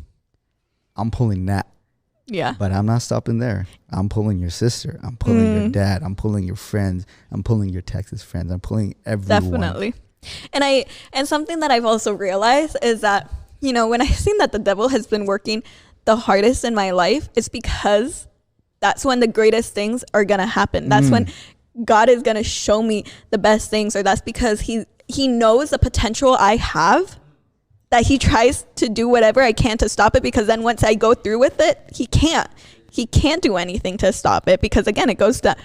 I'm pulling Nat. Yeah. But I'm not stopping there. I'm pulling your sister. I'm pulling your dad. I'm pulling your friends. I'm pulling your Texas friends. I'm pulling everyone. Definitely. And something that I've also realized is that, you know, when I've seen that the devil has been working the hardest in my life, it's because that's when the greatest things are going to happen. That's when God is going to show me the best things, or that's because he knows the potential I have, that he tries to do whatever I can to stop it, because then once I go through with it, he can't do anything to stop it, because again, it goes to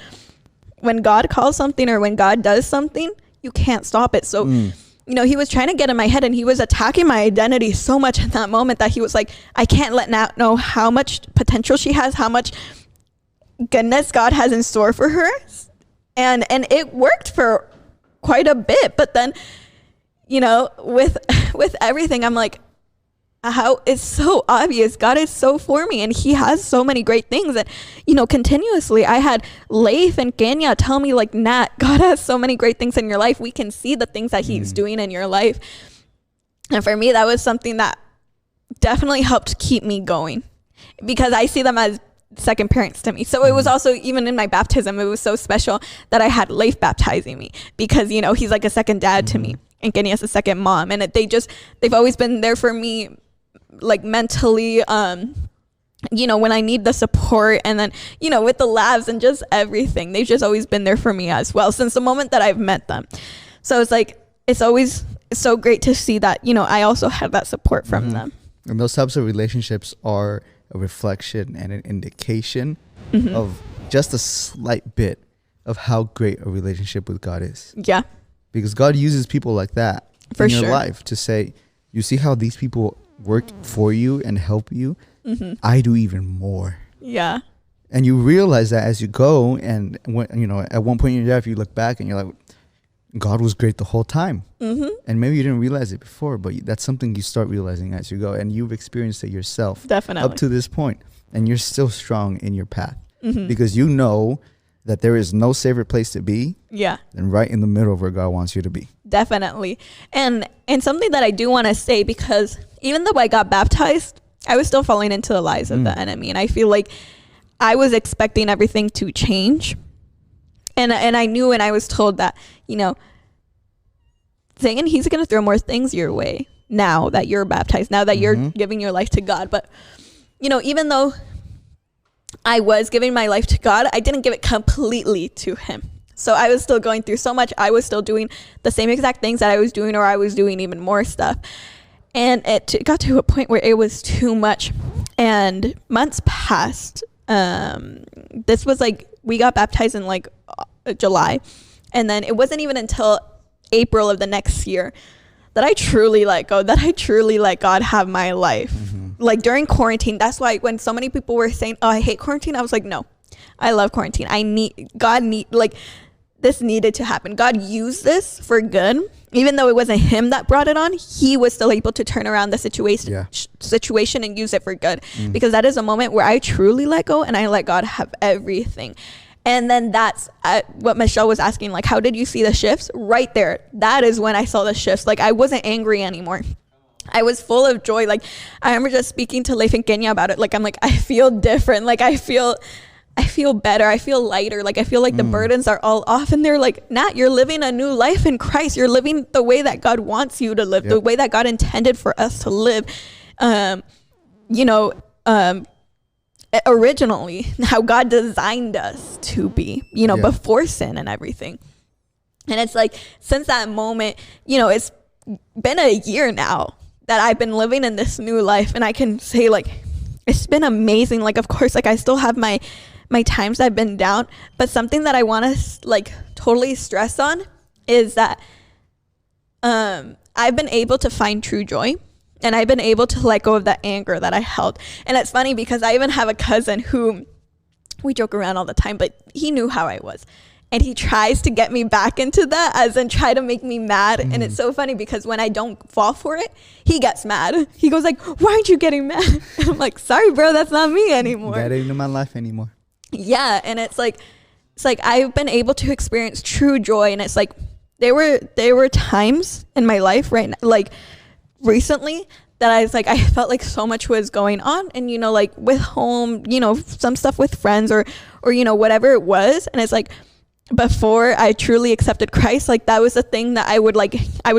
when God calls something or when God does something, you can't stop it. So, you know, he was trying to get in my head, and he was attacking my identity so much in that moment that he was like, I can't let Nat know how much potential she has, how much goodness God has in store for her. And it worked for quite a bit. But then, you know, with everything, I'm like, how it's so obvious God is so for me, and he has so many great things. And, you know, continuously I had Leif and Kenya tell me, like, Nat, God has so many great things in your life. We can see the things that he's doing in your life. And for me, that was something that definitely helped keep me going, because I see them as second parents to me. So it was also, even in my baptism, it was so special that I had Leif baptizing me, because, you know, he's like a second dad to me, and Kenya's a second mom. And they've always been there for me, like mentally, you know, when I need the support, and then, you know, with the labs and just everything, they've just always been there for me as well since the moment that I've met them. So it's like, it's always so great to see that, you know, I also have that support from them. And those types of relationships are a reflection and an indication of just a slight bit of how great a relationship with God is. Yeah. Because God uses people like that in your life to say, you see how these people work for you and help you? I do even more. Yeah. And you realize that as you go, and when, you know, at one point in your life, you look back and you're like, God was great the whole time. And maybe you didn't realize it before, but that's something you start realizing as you go, and you've experienced it yourself. Definitely. Up to this point, and you're still strong in your path, because you know that there is no safer place to be than right in the middle of where God wants you to be. Definitely. And something that I do want to say, because even though I got baptized, I was still falling into the lies of the enemy. And I feel like I was expecting everything to change. And I knew, and I was told that, you know, Satan, he's going to throw more things your way now that you're baptized, now that you're giving your life to God. But, you know, even though I was giving my life to God, I didn't give it completely to him. So I was still going through so much. I was still doing the same exact things that I was doing, or I was doing even more stuff. And it got to a point where it was too much. And months passed. This was like, we got baptized in like July. And then it wasn't even until April of the next year that I truly let go, that I truly let God have my life. Like during quarantine, that's why when so many people were saying, oh, I hate quarantine, I was like, no, I love quarantine. This needed to happen. God used this for good. Even though it wasn't him that brought it on, he was still able to turn around the situation and use it for good. Because that is a moment where I truly let go and I let God have everything. And then that's what Michelle was asking, like, how did you see the shifts? Right there. That is when I saw the shifts. Like, I wasn't angry anymore. I was full of joy. Like, I remember just speaking to Leif and Kenya about it. Like, I'm like, I feel different. Like, I feel I feel better. I feel lighter. Like I feel like the burdens are all off. And they're like, Nat, you're living a new life in Christ. You're living the way that God wants you to live, the way that God intended for us to live. Originally, how God designed us to be, before sin and everything. And it's like, since that moment, it's been a year now that I've been living in this new life. And I can say, like, it's been amazing. Like, of course, like, I still have my times I've been down. But something that I want to, like, totally stress on is that I've been able to find true joy. And I've been able to let go of that anger that I held. And it's funny because I even have a cousin who, we joke around all the time, but he knew how I was. And he tries to get me back into that, as in try to make me mad. And it's so funny because when I don't fall for it, he gets mad. He goes like, why aren't you getting mad? And I'm like, sorry, bro, that's not me anymore. That ain't in my life anymore. Yeah. And it's like I've been able to experience true joy. And it's like, there were times in my life right now, like recently, that I was like, I felt like so much was going on. And, like with home, some stuff with friends or, whatever it was. And it's like, before I truly accepted Christ, like that was the thing that I would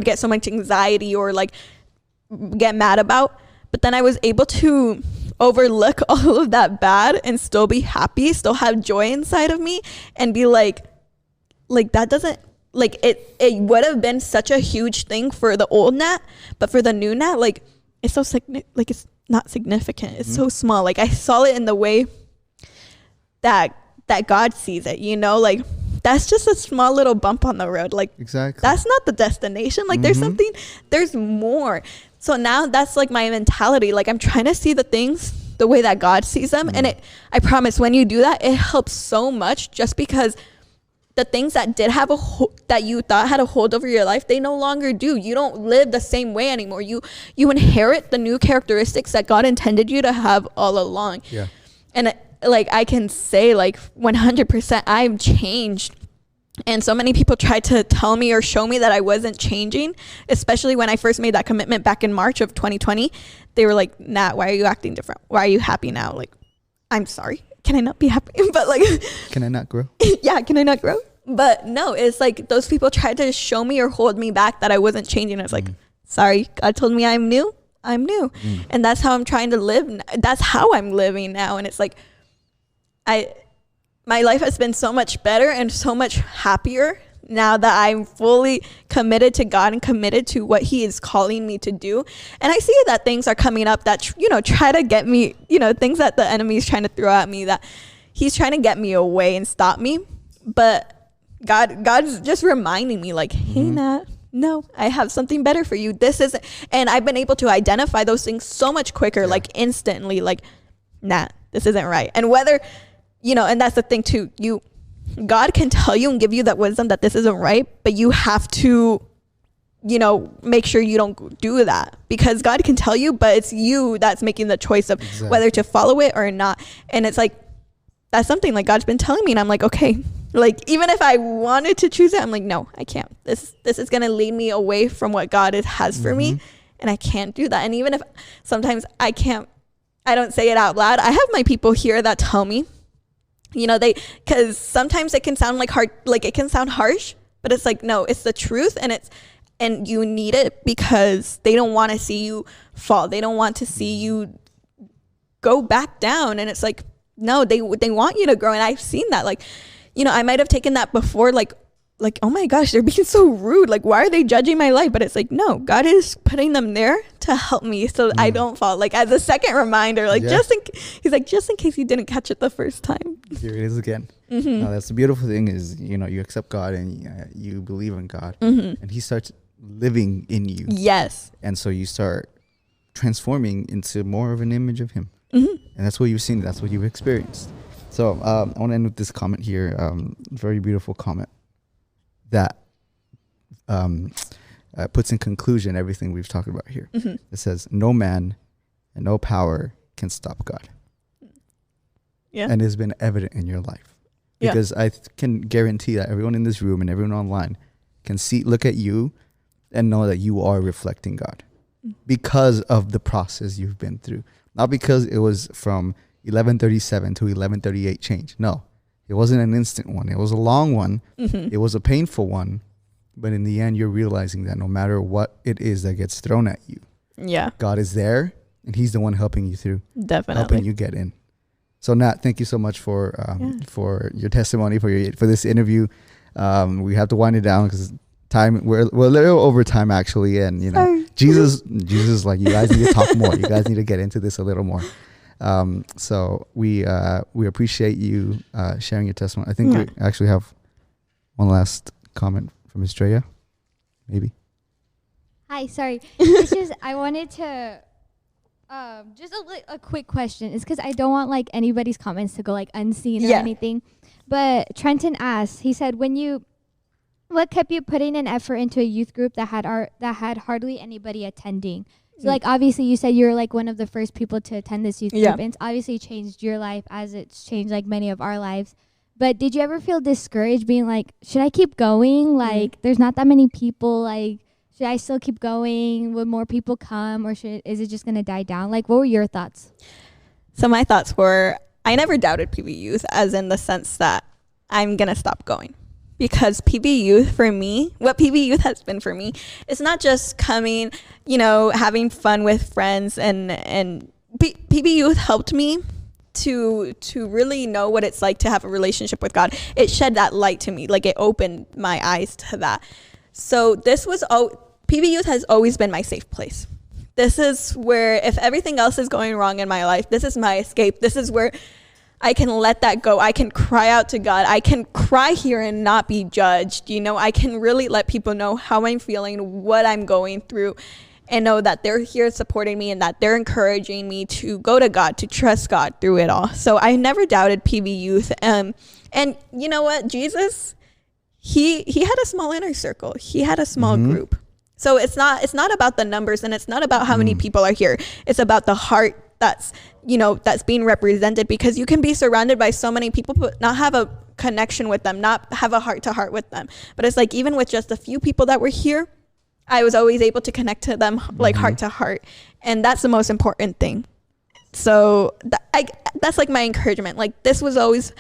get so much anxiety or like get mad about. But then I was able to overlook all of that bad and still be happy, still have joy inside of me, and be like that doesn't, like it would have been such a huge thing for the old Nat, but for the new Nat, like it's so like it's not significant. It's so small. Like I saw it in the way that God sees it, like that's just a small little bump on the road. Like exactly, that's not the destination. Like there's more. So now that's like my mentality. Like I'm trying to see the things the way that God sees them. And I promise when you do that, it helps so much, just because the things that did have that you thought had a hold over your life, they no longer do. You don't live the same way anymore. You inherit the new characteristics that God intended you to have all along. Yeah. And like I can say like 100% I'm changed. And so many people tried to tell me or show me that I wasn't changing, especially when I first made that commitment back in March of 2020. They were like, Nat, why are you acting different? Why are you happy now? Like, I'm sorry. Can I not be happy? But like, can I not grow? Yeah, can I not grow? But no, it's like those people tried to show me or hold me back that I wasn't changing. I was like, sorry, God told me I'm new. I'm new. And that's how I'm trying to live. That's how I'm living now. And it's like, my life has been so much better and so much happier now that I'm fully committed to God and committed to what he is calling me to do. And I see that things are coming up that, try to get me, things that the enemy is trying to throw at me, that he's trying to get me away and stop me. But God's just reminding me like, hey, Nat, no, I have something better for you. This isn't, and I've been able to identify those things so much quicker, like instantly, like, Nat, this isn't right. And whether, and that's the thing too, God can tell you and give you that wisdom that this isn't right, but you have to, make sure you don't do that, because God can tell you, but it's you that's making the choice of whether to follow it or not. And it's like, that's something like God's been telling me, and I'm like, okay, like even if I wanted to choose it, I'm like, no, I can't. This is going to lead me away from what God has for me, and I can't do that. And even if sometimes I don't say it out loud, I have my people here that tell me, because sometimes it can sound like it can sound harsh, but it's like, no, it's the truth, and you need it, because they don't want to see you fall. They don't want to see you go back down. And it's like, no, they want you to grow. And I've seen that, like, I might have taken that before, like, oh my gosh, they're being so rude. Like, why are they judging my life? But it's like, no, God is putting them there to help me so I don't fall. Like, as a second reminder, like, just in case you didn't catch it the first time. Here it is again. No, that's the beautiful thing is, you accept God and you believe in God, and he starts living in you. Yes. And so you start transforming into more of an image of him. And that's what you've seen. That's what you've experienced. So I want to end with this comment here. Very beautiful comment that puts in conclusion everything we've talked about here. It says, no man and no power can stop God. Yeah. And it's been evident in your life. Because I can guarantee that everyone in this room and everyone online can look at you and know that you are reflecting God because of the process you've been through. Not because it was from 11:37 to 11:38 change. No, it wasn't an instant one. It was a long one. Mm-hmm. It was a painful one. But in the end, you're realizing that no matter what it is that gets thrown at you, Yeah, God is there, and He's the one helping you through, definitely. helping you get in. So Nat, thank you so much for your testimony, for this interview. We have to wind it down because time we're a little over time actually, and you know, Sorry. Jesus, like, you guys need to talk more. You guys need to get into this a little more. So we appreciate you sharing your testimony. I think we actually have one last comment from Estrella, maybe. Hi, sorry. It's just I wanted to just a quick question. It's because I don't want like anybody's comments to go like unseen or anything. But Trenton asked. He said, what kept you putting an effort into a youth group that had hardly anybody attending? So like obviously you said you're like one of the first people to attend this youth group, and it's obviously changed your life as it's changed like many of our lives. But did you ever feel discouraged being like, should I keep going? Like there's not that many people, like should I still keep going? Would more people come, or is it just gonna die down? Like what were your thoughts? So my thoughts were, I never doubted PV Youth, as in the sense that I'm gonna stop going. Because PV Youth for me, what PV Youth has been for me, it's not just coming, you know, having fun with friends, and PV Youth helped me to really know what it's like to have a relationship with God. It shed that light to me, like it opened my eyes to that. So this was PV Youth has always been my safe place. This is where, if everything else is going wrong in my life, this is my escape. This is where I can let that go. I can cry out to God. I can cry here and not be judged. You know, I can really let people know how I'm feeling, what I'm going through, and know that they're here supporting me and that they're encouraging me to go to God, to trust God through it all. So I never doubted PV Youth. And you know what? Jesus, he had a small inner circle. He had a small group. So it's not about the numbers, and it's not about how many people are here. It's about the heart that's being represented, because you can be surrounded by so many people but not have a connection with them, not have a heart to heart with them. But it's like, even with just a few people that were here, I was always able to connect to them like heart to heart. And that's the most important thing. So that's like my encouragement. Like this has always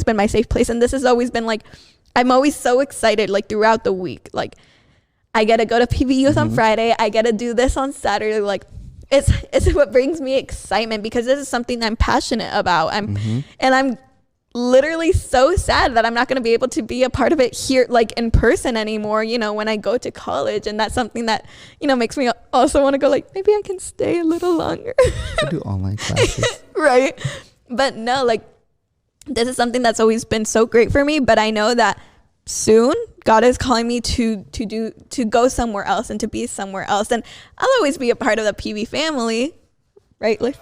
been my safe place. And this has always been like, I'm always so excited, like throughout the week. Like I get to go to PV Youth on Friday. I get to do this on Saturday. Like it's what brings me excitement, because this is something that I'm passionate about. And I'm literally so sad that I'm not going to be able to be a part of it here, like in person anymore, you know, when I go to college. And that's something that, you know, makes me also want to go like, maybe I can stay a little longer. I do online classes. Right. But no, like this is something that's always been so great for me. But I know that soon God is calling me to go somewhere else and to be somewhere else. And I'll always be a part of the PV family. Right? Like,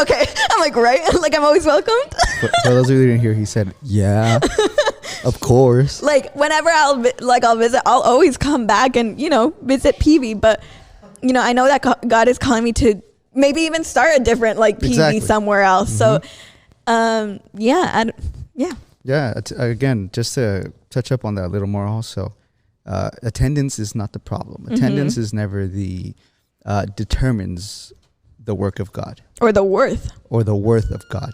okay. I'm like, right? Like I'm always welcomed. For those of you who didn't hear, he said, yeah, of course. Like whenever I'll visit, I'll always come back and, you know, visit PV. But, you know, I know that God is calling me to maybe even start a different like PV somewhere else. So, yeah. Again, just to touch up on that a little more also, attendance is not the problem. Attendance is never determines the work of God. Or the worth of God.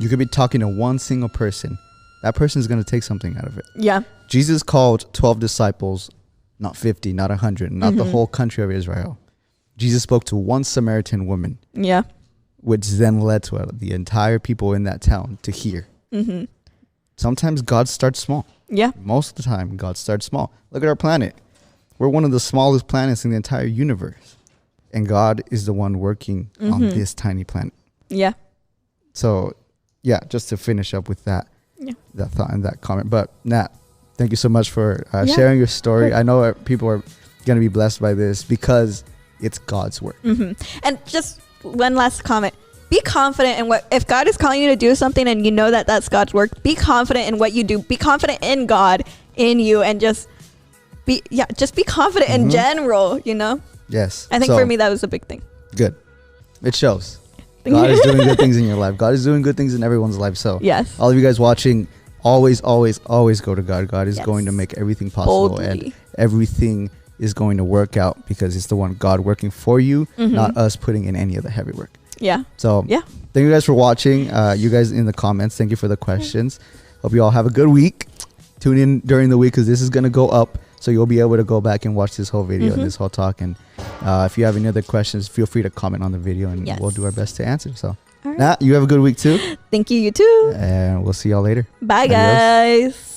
You could be talking to one single person. That person is going to take something out of it. Yeah. Jesus called 12 disciples, not 50, not 100, not the whole country of Israel. Jesus spoke to one Samaritan woman. Yeah. Which then led to the entire people in that town to hear. Sometimes God starts small. Yeah. Most of the time, God starts small. Look at our planet. We're one of the smallest planets in the entire universe. And God is the one working on this tiny planet. Yeah. So, yeah, just to finish up with that thought and that comment. But, Nat, thank you so much for sharing your story. I know people are going to be blessed by this because it's God's work. And just one last comment. Be confident in if God is calling you to do something and you know that that's God's work, be confident in what you do. Be confident in God, in you, and just be confident in general, you know? Yes. I think for me, that was a big thing. Good. It shows. God is doing good things in your life. God is doing good things in everyone's life. So yes, all of you guys watching, always go to God. God is going to make everything possible. Boldly. And everything is going to work out because it's the one God working for you, not us putting in any of the heavy work. Yeah. So yeah. Thank you guys for watching. You guys in the comments, thank you for the questions. Hope you all have a good week. Tune in during the week because this is gonna go up, so you'll be able to go back and watch this whole video and this whole talk. And if you have any other questions, feel free to comment on the video, and we'll do our best to answer. So, right. Nat, you have a good week too. Thank you. You too. And we'll see y'all later. Bye, Adios. guys.